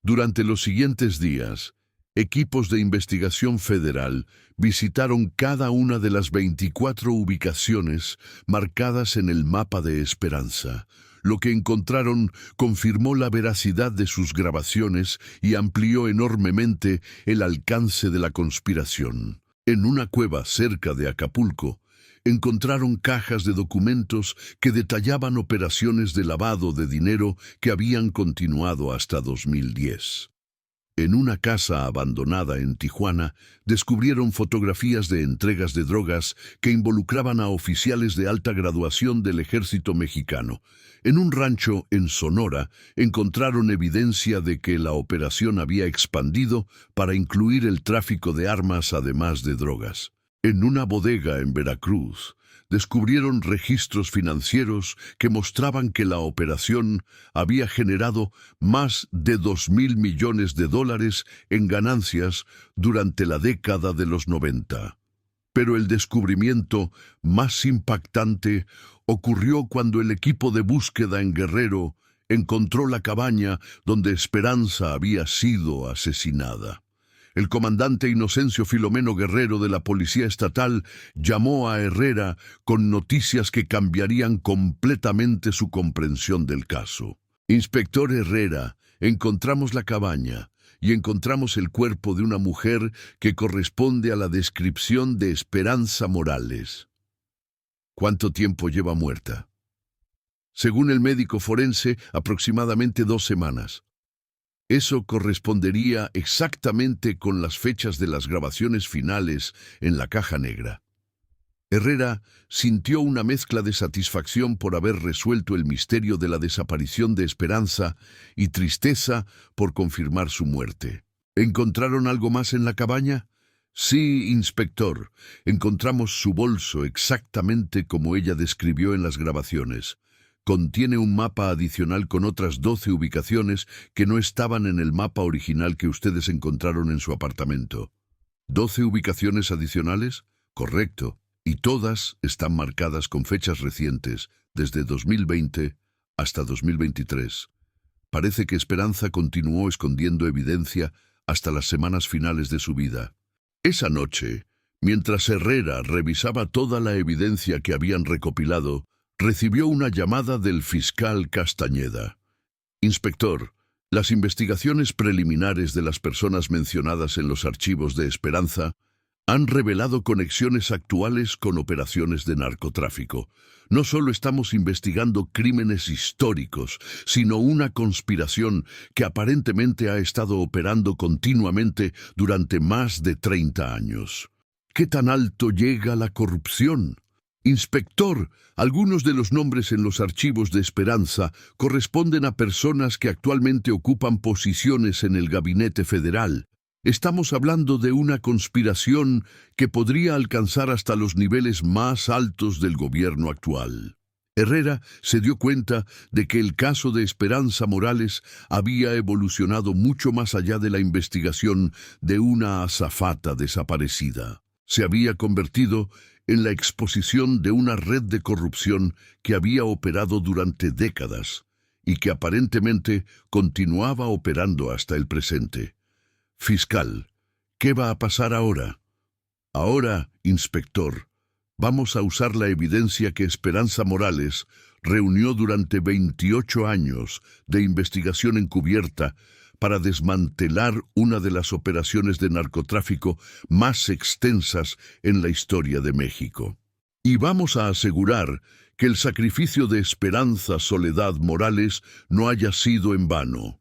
Durante los siguientes días, equipos de investigación federal visitaron cada una de las 24 ubicaciones marcadas en el mapa de Esperanza. Lo que encontraron confirmó la veracidad de sus grabaciones y amplió enormemente el alcance de la conspiración. En una cueva cerca de Acapulco, encontraron cajas de documentos que detallaban operaciones de lavado de dinero que habían continuado hasta 2010. En una casa abandonada en Tijuana, descubrieron fotografías de entregas de drogas que involucraban a oficiales de alta graduación del ejército mexicano. En un rancho en Sonora, encontraron evidencia de que la operación había expandido para incluir el tráfico de armas además de drogas. En una bodega en Veracruz, descubrieron registros financieros que mostraban que la operación había generado más de 2.000 millones de dólares en ganancias durante la década de los 90. Pero el descubrimiento más impactante ocurrió cuando el equipo de búsqueda en Guerrero encontró la cabaña donde Esperanza había sido asesinada. El comandante Inocencio Filomeno Guerrero de la Policía Estatal llamó a Herrera con noticias que cambiarían completamente su comprensión del caso. Inspector Herrera, encontramos la cabaña y encontramos el cuerpo de una mujer que corresponde a la descripción de Esperanza Morales. ¿Cuánto tiempo lleva muerta? Según el médico forense, aproximadamente 2 semanas. Eso correspondería exactamente con las fechas de las grabaciones finales en la caja negra. Herrera sintió una mezcla de satisfacción por haber resuelto el misterio de la desaparición de Esperanza y tristeza por confirmar su muerte. ¿Encontraron algo más en la cabaña? Sí, inspector. Encontramos su bolso exactamente como ella describió en las grabaciones. Contiene un mapa adicional con otras 12 ubicaciones que no estaban en el mapa original que ustedes encontraron en su apartamento. ¿12 ubicaciones adicionales? Correcto. Y todas están marcadas con fechas recientes, desde 2020 hasta 2023. Parece que Esperanza continuó escondiendo evidencia hasta las semanas finales de su vida. Esa noche, mientras Herrera revisaba toda la evidencia que habían recopilado, recibió una llamada del fiscal Castañeda. Inspector, las investigaciones preliminares de las personas mencionadas en los archivos de Esperanza han revelado conexiones actuales con operaciones de narcotráfico. No solo estamos investigando crímenes históricos, sino una conspiración que aparentemente ha estado operando continuamente durante más de 30 años. ¿Qué tan alto llega la corrupción? Inspector, algunos de los nombres en los archivos de Esperanza corresponden a personas que actualmente ocupan posiciones en el gabinete federal. Estamos hablando de una conspiración que podría alcanzar hasta los niveles más altos del gobierno actual. Herrera se dio cuenta de que el caso de Esperanza Morales había evolucionado mucho más allá de la investigación de una azafata desaparecida. Se había convertido en la exposición de una red de corrupción que había operado durante décadas y que aparentemente continuaba operando hasta el presente. Fiscal, ¿qué va a pasar ahora? Ahora, inspector, vamos a usar la evidencia que Esperanza Morales reunió durante 28 años de investigación encubierta para desmantelar una de las operaciones de narcotráfico más extensas en la historia de México. Y vamos a asegurar que el sacrificio de Esperanza Soledad Morales no haya sido en vano.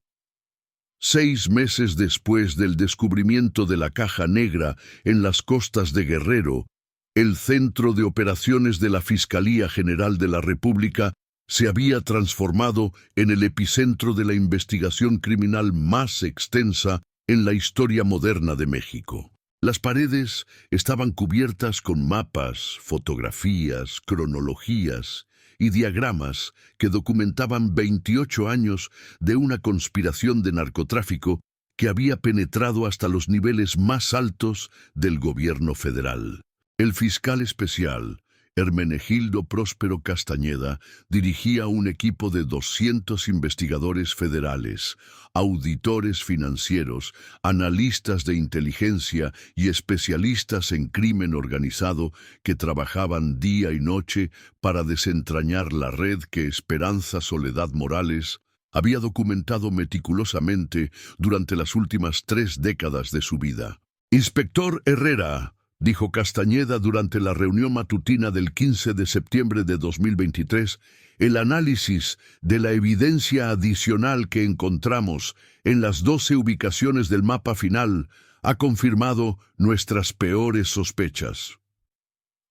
6 meses después del descubrimiento de la caja negra en las costas de Guerrero, el Centro de Operaciones de la Fiscalía General de la República se había transformado en el epicentro de la investigación criminal más extensa en la historia moderna de México. Las paredes estaban cubiertas con mapas, fotografías, cronologías y diagramas que documentaban 28 años de una conspiración de narcotráfico que había penetrado hasta los niveles más altos del gobierno federal. El fiscal especial, Hermenegildo Próspero Castañeda, dirigía un equipo de 200 investigadores federales, auditores financieros, analistas de inteligencia y especialistas en crimen organizado que trabajaban día y noche para desentrañar la red que Esperanza Soledad Morales había documentado meticulosamente durante las últimas 3 décadas de su vida. «Inspector Herrera», dijo Castañeda durante la reunión matutina del 15 de septiembre de 2023, el análisis de la evidencia adicional que encontramos en las 12 ubicaciones del mapa final ha confirmado nuestras peores sospechas.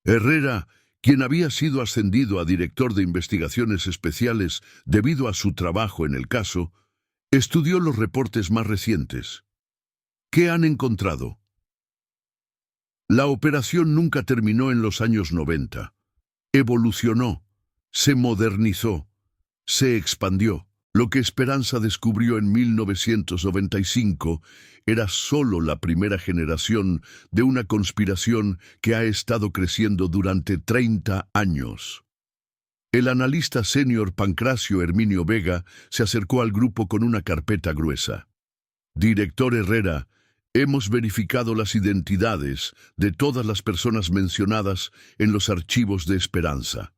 Herrera, quien había sido ascendido a director de investigaciones especiales debido a su trabajo en el caso, estudió los reportes más recientes. ¿Qué han encontrado? La operación nunca terminó en los años 90. Evolucionó, se modernizó, se expandió. Lo que Esperanza descubrió en 1995 era solo la primera generación de una conspiración que ha estado creciendo durante 30 años. El analista senior Pancracio Herminio Vega se acercó al grupo con una carpeta gruesa. Director Herrera, hemos verificado las identidades de todas las personas mencionadas en los archivos de Esperanza.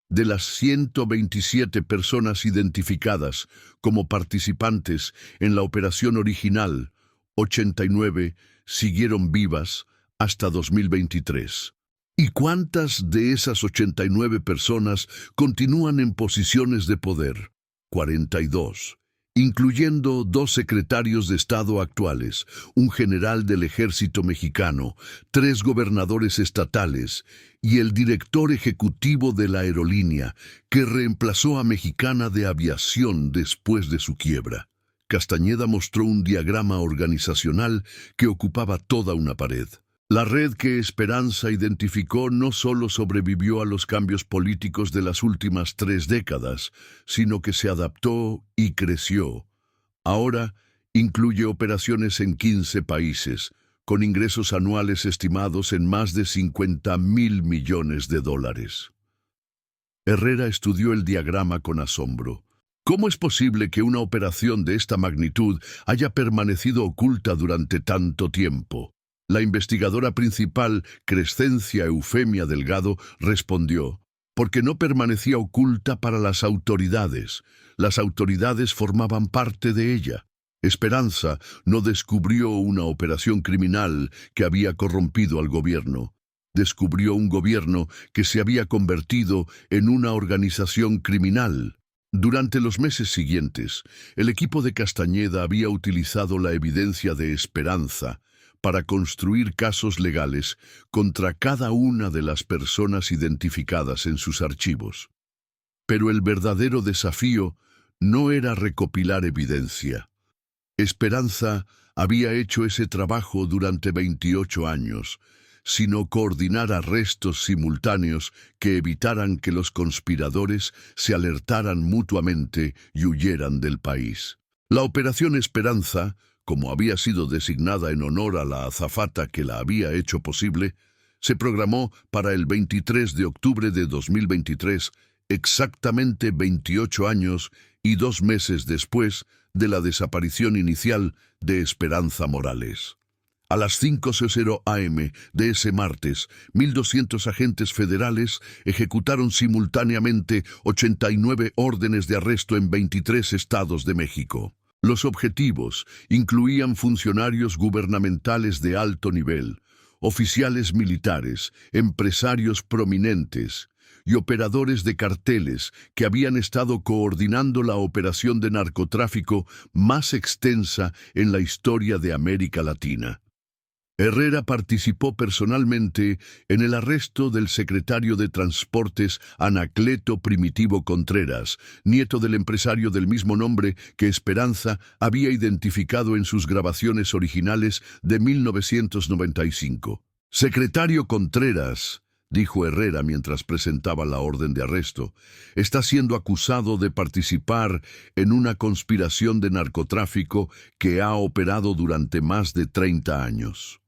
De las 127 personas identificadas como participantes en la operación original, 89 siguieron vivas hasta 2023. ¿Y cuántas de esas 89 personas continúan en posiciones de poder? 42. Incluyendo 2 secretarios de Estado actuales, un general del Ejército Mexicano, 3 gobernadores estatales y el director ejecutivo de la aerolínea, que reemplazó a Mexicana de Aviación después de su quiebra. Castañeda mostró un diagrama organizacional que ocupaba toda una pared. La red que Esperanza identificó no solo sobrevivió a los cambios políticos de las últimas 3 décadas, sino que se adaptó y creció. Ahora incluye operaciones en 15 países, con ingresos anuales estimados en más de $50,000 millones. Herrera estudió el diagrama con asombro. ¿Cómo es posible que una operación de esta magnitud haya permanecido oculta durante tanto tiempo? La investigadora principal, Crescencia Eufemia Delgado, respondió, porque no permanecía oculta para las autoridades. Las autoridades formaban parte de ella. Esperanza no descubrió una operación criminal que había corrompido al gobierno. Descubrió un gobierno que se había convertido en una organización criminal. Durante los meses siguientes, el equipo de Castañeda había utilizado la evidencia de Esperanza para construir casos legales contra cada una de las personas identificadas en sus archivos. Pero el verdadero desafío no era recopilar evidencia. Esperanza había hecho ese trabajo durante 28 años, sino coordinar arrestos simultáneos que evitaran que los conspiradores se alertaran mutuamente y huyeran del país. La Operación Esperanza, como había sido designada en honor a la azafata que la había hecho posible, se programó para el 23 de octubre de 2023, exactamente 28 años y 2 meses después de la desaparición inicial de Esperanza Morales. A las 5:00 am de ese martes, 1.200 agentes federales ejecutaron simultáneamente 89 órdenes de arresto en 23 estados de México. Los objetivos incluían funcionarios gubernamentales de alto nivel, oficiales militares, empresarios prominentes y operadores de carteles que habían estado coordinando la operación de narcotráfico más extensa en la historia de América Latina. Herrera participó personalmente en el arresto del secretario de Transportes Anacleto Primitivo Contreras, nieto del empresario del mismo nombre que Esperanza había identificado en sus grabaciones originales de 1995. «Secretario Contreras», dijo Herrera mientras presentaba la orden de arresto, «está siendo acusado de participar en una conspiración de narcotráfico que ha operado durante más de 30 años».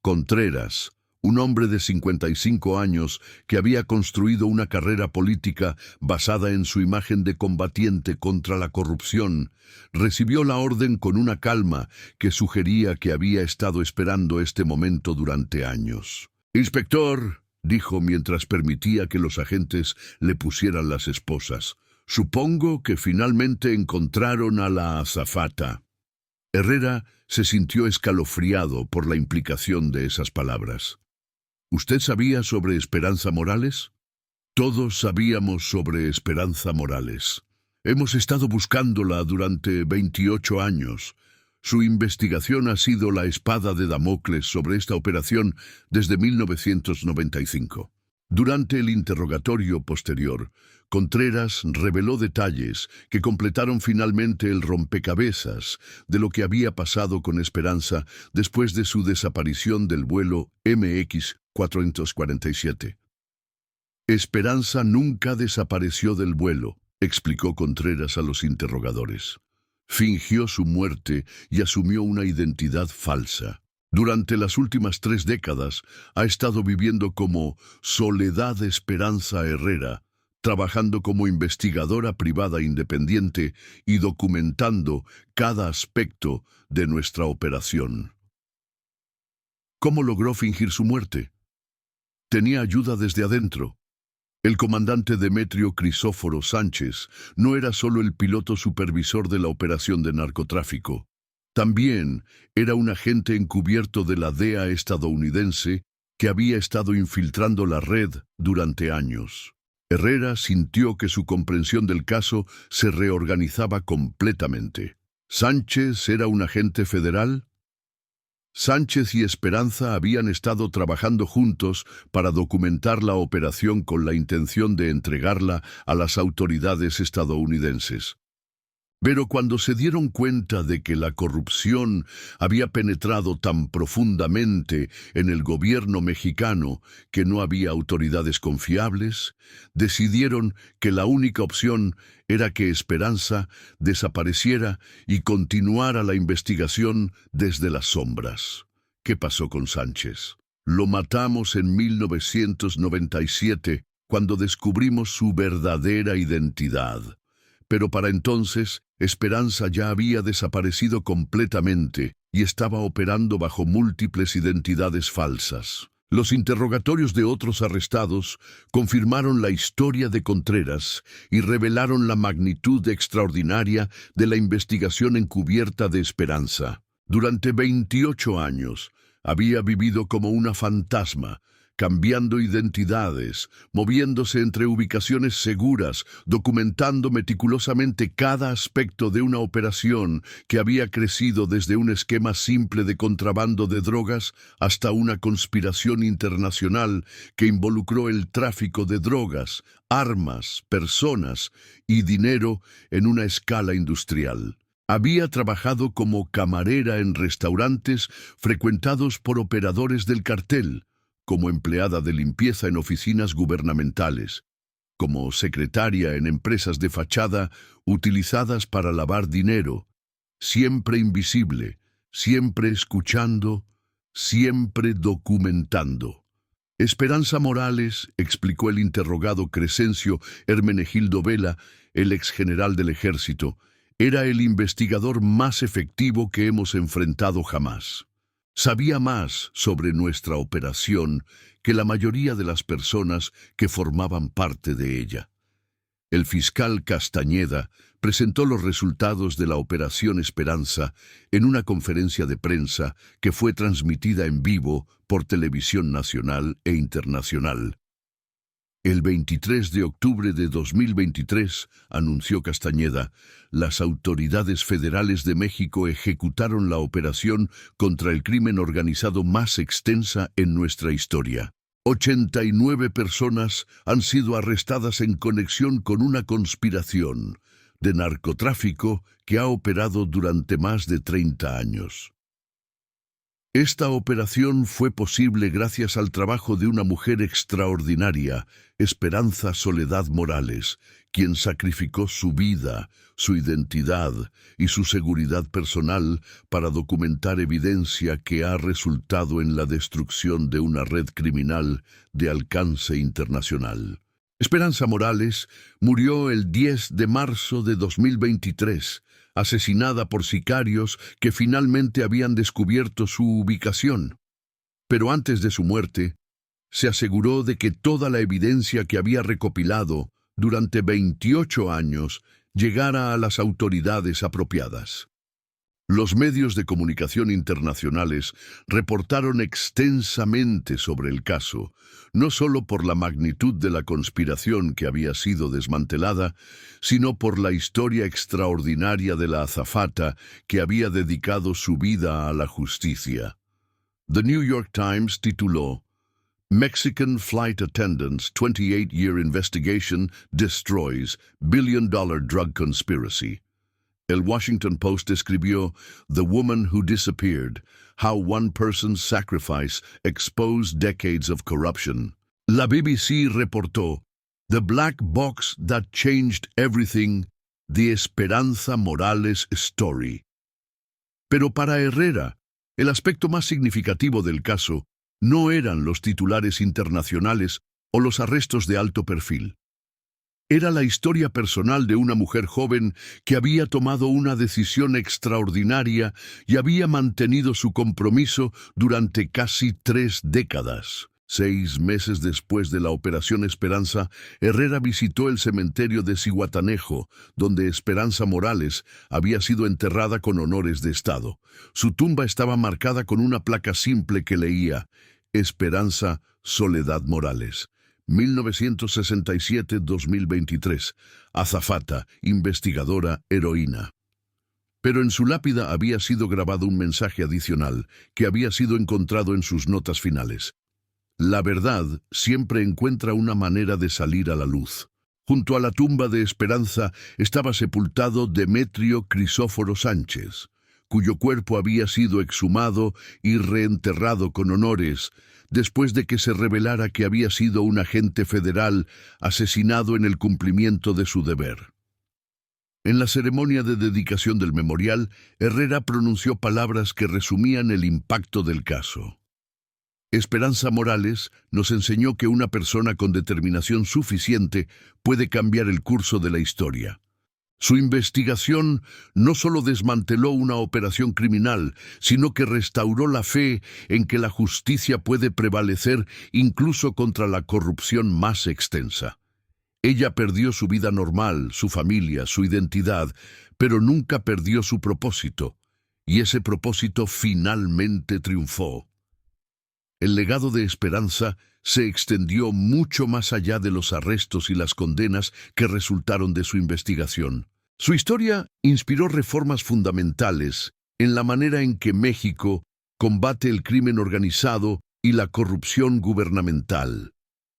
Contreras, un hombre de 55 años que había construido una carrera política basada en su imagen de combatiente contra la corrupción, recibió la orden con una calma que sugería que había estado esperando este momento durante años. «Inspector», dijo mientras permitía que los agentes le pusieran las esposas, «supongo que finalmente encontraron a la azafata». Herrera se sintió escalofriado por la implicación de esas palabras. «¿Usted sabía sobre Esperanza Morales?» «Todos sabíamos sobre Esperanza Morales. Hemos estado buscándola durante 28 años. Su investigación ha sido la espada de Damocles sobre esta operación desde 1995. Durante el interrogatorio posterior, Contreras reveló detalles que completaron finalmente el rompecabezas de lo que había pasado con Esperanza después de su desaparición del vuelo MX-447. «Esperanza nunca desapareció del vuelo», explicó Contreras a los interrogadores. «Fingió su muerte y asumió una identidad falsa. Durante las últimas 3 décadas ha estado viviendo como Soledad Esperanza Herrera, trabajando como investigadora privada independiente y documentando cada aspecto de nuestra operación». ¿Cómo logró fingir su muerte? Tenía ayuda desde adentro. El comandante Demetrio Crisóforo Sánchez no era solo el piloto supervisor de la operación de narcotráfico. También era un agente encubierto de la DEA estadounidense que había estado infiltrando la red durante años. Herrera sintió que su comprensión del caso se reorganizaba completamente. ¿Sánchez era un agente federal? Sánchez y Esperanza habían estado trabajando juntos para documentar la operación con la intención de entregarla a las autoridades estadounidenses. Pero cuando se dieron cuenta de que la corrupción había penetrado tan profundamente en el gobierno mexicano que no había autoridades confiables, decidieron que la única opción era que Esperanza desapareciera y continuara la investigación desde las sombras. ¿Qué pasó con Sánchez? Lo matamos en 1997, cuando descubrimos su verdadera identidad. Pero para entonces, Esperanza ya había desaparecido completamente y estaba operando bajo múltiples identidades falsas. Los interrogatorios de otros arrestados confirmaron la historia de Contreras y revelaron la magnitud extraordinaria de la investigación encubierta de Esperanza. Durante 28 años, había vivido como una fantasma, cambiando identidades, moviéndose entre ubicaciones seguras, documentando meticulosamente cada aspecto de una operación que había crecido desde un esquema simple de contrabando de drogas hasta una conspiración internacional que involucró el tráfico de drogas, armas, personas y dinero en una escala industrial. Había trabajado como camarera en restaurantes frecuentados por operadores del cartel, como empleada de limpieza en oficinas gubernamentales, como secretaria en empresas de fachada utilizadas para lavar dinero, siempre invisible, siempre escuchando, siempre documentando. Esperanza Morales, explicó el interrogado Crescencio Hermenegildo Vela, el exgeneral del ejército, era el investigador más efectivo que hemos enfrentado jamás. Sabía más sobre nuestra operación que la mayoría de las personas que formaban parte de ella. El fiscal Castañeda presentó los resultados de la Operación Esperanza en una conferencia de prensa que fue transmitida en vivo por televisión nacional e internacional. El 23 de octubre de 2023, anunció Castañeda, las autoridades federales de México ejecutaron la operación contra el crimen organizado más extensa en nuestra historia. 89 personas han sido arrestadas en conexión con una conspiración de narcotráfico que ha operado durante más de 30 años. Esta operación fue posible gracias al trabajo de una mujer extraordinaria, Esperanza Soledad Morales, quien sacrificó su vida, su identidad y su seguridad personal para documentar evidencia que ha resultado en la destrucción de una red criminal de alcance internacional. Esperanza Morales murió el 10 de marzo de 2023, asesinada por sicarios que finalmente habían descubierto su ubicación. Pero antes de su muerte, se aseguró de que toda la evidencia que había recopilado durante 28 años llegara a las autoridades apropiadas. Los medios de comunicación internacionales reportaron extensamente sobre el caso, no solo por la magnitud de la conspiración que había sido desmantelada, sino por la historia extraordinaria de la azafata que había dedicado su vida a la justicia. The New York Times tituló Mexican Flight Attendant's 28-year investigation destroys billion-dollar drug conspiracy. El Washington Post escribió The Woman Who Disappeared, How One Person's Sacrifice Exposed Decades of Corruption. La BBC reportó The Black Box That Changed Everything, The Esperanza Morales Story. Pero para Herrera, el aspecto más significativo del caso no eran los titulares internacionales o los arrestos de alto perfil. Era la historia personal de una mujer joven que había tomado una decisión extraordinaria y había mantenido su compromiso durante casi 3 décadas. 6 meses después de la Operación Esperanza, Herrera visitó el cementerio de Zihuatanejo, donde Esperanza Morales había sido enterrada con honores de Estado. Su tumba estaba marcada con una placa simple que leía Esperanza Soledad Morales. 1967-2023, azafata, investigadora, heroína. Pero en su lápida había sido grabado un mensaje adicional que había sido encontrado en sus notas finales. La verdad siempre encuentra una manera de salir a la luz. Junto a la tumba de Esperanza estaba sepultado Demetrio Crisóforo Sánchez, cuyo cuerpo había sido exhumado y reenterrado con honores, después de que se revelara que había sido un agente federal asesinado en el cumplimiento de su deber. En la ceremonia de dedicación del memorial, Herrera pronunció palabras que resumían el impacto del caso. Esperanza Morales nos enseñó que una persona con determinación suficiente puede cambiar el curso de la historia. Su investigación no solo desmanteló una operación criminal, sino que restauró la fe en que la justicia puede prevalecer incluso contra la corrupción más extensa. Ella perdió su vida normal, su familia, su identidad, pero nunca perdió su propósito, y ese propósito finalmente triunfó. El legado de Esperanza se extendió mucho más allá de los arrestos y las condenas que resultaron de su investigación. Su historia inspiró reformas fundamentales en la manera en que México combate el crimen organizado y la corrupción gubernamental.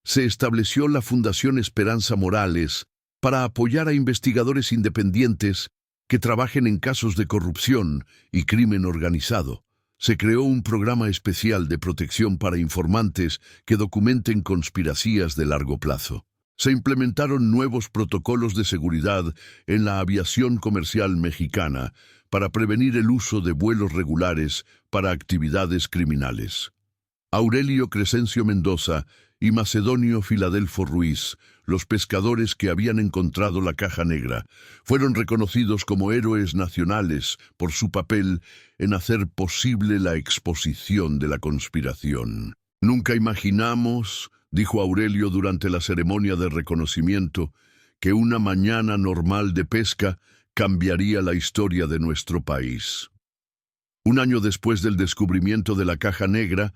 Se estableció la Fundación Esperanza Morales para apoyar a investigadores independientes que trabajen en casos de corrupción y crimen organizado. Se creó un programa especial de protección para informantes que documenten conspiraciones de largo plazo. Se implementaron nuevos protocolos de seguridad en la aviación comercial mexicana para prevenir el uso de vuelos regulares para actividades criminales. Aurelio Crescencio Mendoza y Macedonio Filadelfo Ruiz, los pescadores que habían encontrado la caja negra, fueron reconocidos como héroes nacionales por su papel en hacer posible la exposición de la conspiración. Nunca imaginamos, dijo Aurelio durante la ceremonia de reconocimiento, que una mañana normal de pesca cambiaría la historia de nuestro país. Un año después del descubrimiento de la caja negra,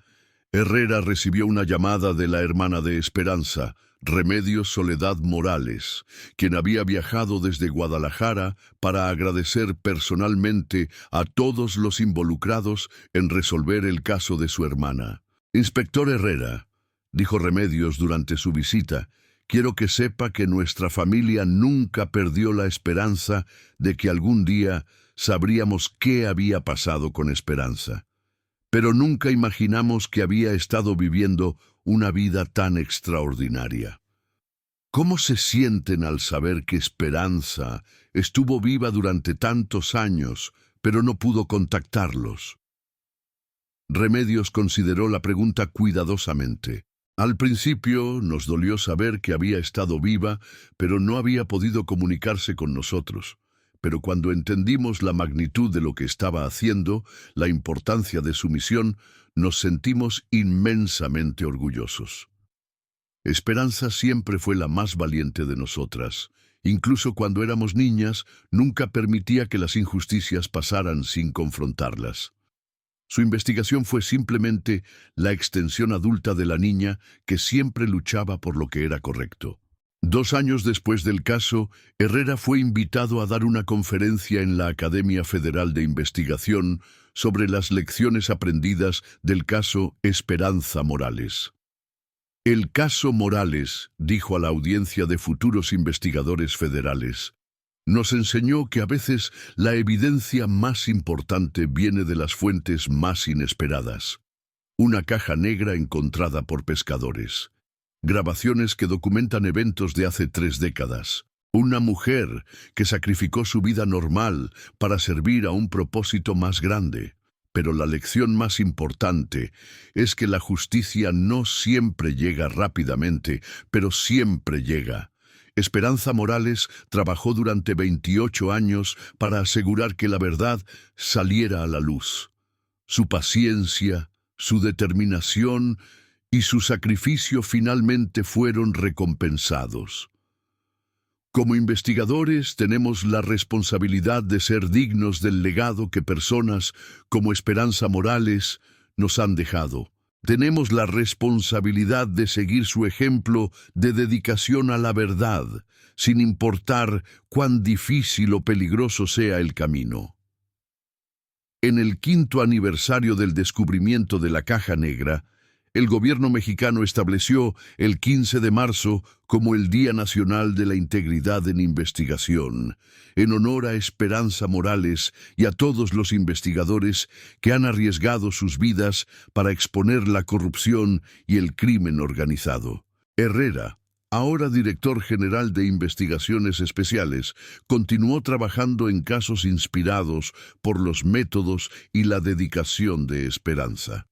Herrera recibió una llamada de la hermana de Esperanza, Remedios Soledad Morales, quien había viajado desde Guadalajara para agradecer personalmente a todos los involucrados en resolver el caso de su hermana. «Inspector Herrera», dijo Remedios durante su visita, «quiero que sepa que nuestra familia nunca perdió la esperanza de que algún día sabríamos qué había pasado con Esperanza. Pero nunca imaginamos que había estado viviendo una vida tan extraordinaria. ¿Cómo se sienten al saber que Esperanza estuvo viva durante tantos años, pero no pudo contactarlos?» Remedios consideró la pregunta cuidadosamente. Al principio nos dolió saber que había estado viva, pero no había podido comunicarse con nosotros. Pero cuando entendimos la magnitud de lo que estaba haciendo, la importancia de su misión, nos sentimos inmensamente orgullosos. Esperanza siempre fue la más valiente de nosotras. Incluso cuando éramos niñas, nunca permitía que las injusticias pasaran sin confrontarlas. Su investigación fue simplemente la extensión adulta de la niña que siempre luchaba por lo que era correcto. 2 años después del caso, Herrera fue invitado a dar una conferencia en la Academia Federal de Investigación sobre las lecciones aprendidas del caso Esperanza Morales. «El caso Morales», dijo a la audiencia de futuros investigadores federales, «nos enseñó que a veces la evidencia más importante viene de las fuentes más inesperadas. Una caja negra encontrada por pescadores. Grabaciones que documentan eventos de hace 3 décadas. Una mujer que sacrificó su vida normal para servir a un propósito más grande. Pero la lección más importante es que la justicia no siempre llega rápidamente, pero siempre llega. Esperanza Morales trabajó durante 28 años para asegurar que la verdad saliera a la luz. Su paciencia, su determinación y su sacrificio finalmente fueron recompensados. Como investigadores tenemos la responsabilidad de ser dignos del legado que personas como Esperanza Morales nos han dejado. Tenemos la responsabilidad de seguir su ejemplo de dedicación a la verdad, sin importar cuán difícil o peligroso sea el camino. En el 5º aniversario del descubrimiento de la caja negra, el gobierno mexicano estableció el 15 de marzo como el Día Nacional de la Integridad en Investigación, en honor a Esperanza Morales y a todos los investigadores que han arriesgado sus vidas para exponer la corrupción y el crimen organizado. Herrera, ahora director general de Investigaciones Especiales, continuó trabajando en casos inspirados por los métodos y la dedicación de Esperanza.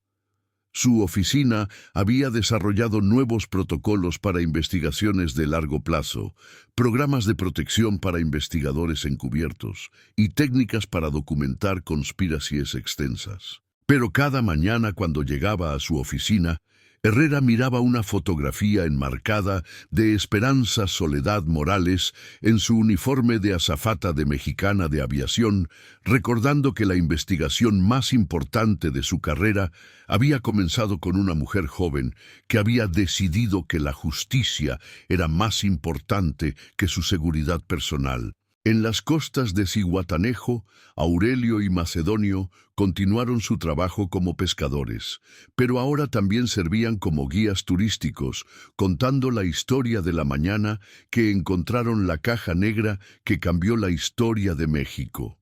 Su oficina había desarrollado nuevos protocolos para investigaciones de largo plazo, programas de protección para investigadores encubiertos y técnicas para documentar conspiraciones extensas. Pero cada mañana cuando llegaba a su oficina, Herrera miraba una fotografía enmarcada de Esperanza Soledad Morales en su uniforme de azafata de Mexicana de Aviación, recordando que la investigación más importante de su carrera había comenzado con una mujer joven que había decidido que la justicia era más importante que su seguridad personal. En las costas de Zihuatanejo, Aurelio y Macedonio continuaron su trabajo como pescadores, pero ahora también servían como guías turísticos, contando la historia de la mañana que encontraron la caja negra que cambió la historia de México.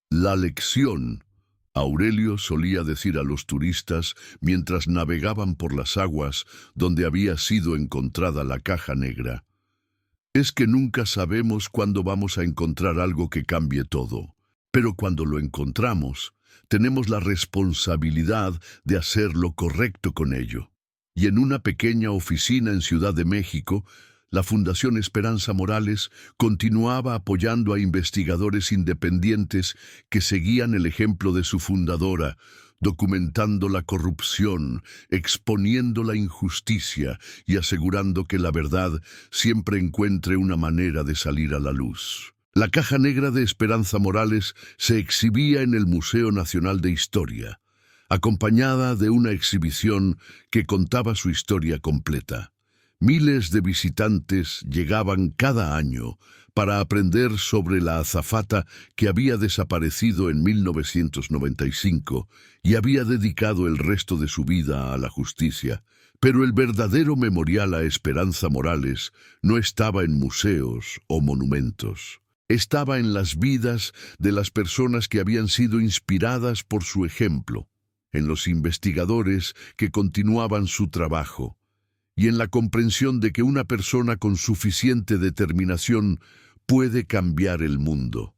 La lección, Aurelio solía decir a los turistas mientras navegaban por las aguas donde había sido encontrada la caja negra, es que nunca sabemos cuándo vamos a encontrar algo que cambie todo, pero cuando lo encontramos, tenemos la responsabilidad de hacer lo correcto con ello. Y en una pequeña oficina en Ciudad de México, la Fundación Esperanza Morales continuaba apoyando a investigadores independientes que seguían el ejemplo de su fundadora, documentando la corrupción, exponiendo la injusticia y asegurando que la verdad siempre encuentre una manera de salir a la luz. La caja negra de Esperanza Morales se exhibía en el Museo Nacional de Historia, acompañada de una exhibición que contaba su historia completa. Miles de visitantes llegaban cada año para aprender sobre la azafata que había desaparecido en 1995 y había dedicado el resto de su vida a la justicia. Pero el verdadero memorial a Esperanza Morales no estaba en museos o monumentos. Estaba en las vidas de las personas que habían sido inspiradas por su ejemplo, en los investigadores que continuaban su trabajo, y en la comprensión de que una persona con suficiente determinación puede cambiar el mundo.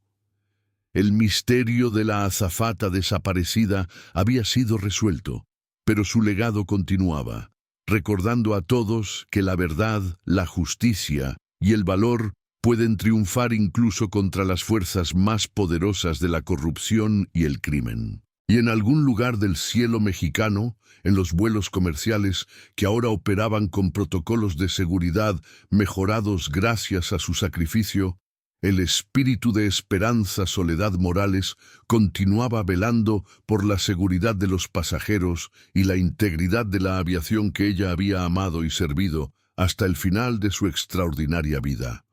El misterio de la azafata desaparecida había sido resuelto, pero su legado continuaba, recordando a todos que la verdad, la justicia y el valor pueden triunfar incluso contra las fuerzas más poderosas de la corrupción y el crimen. Y en algún lugar del cielo mexicano, en los vuelos comerciales que ahora operaban con protocolos de seguridad mejorados gracias a su sacrificio, el espíritu de Esperanza Soledad Morales continuaba velando por la seguridad de los pasajeros y la integridad de la aviación que ella había amado y servido hasta el final de su extraordinaria vida.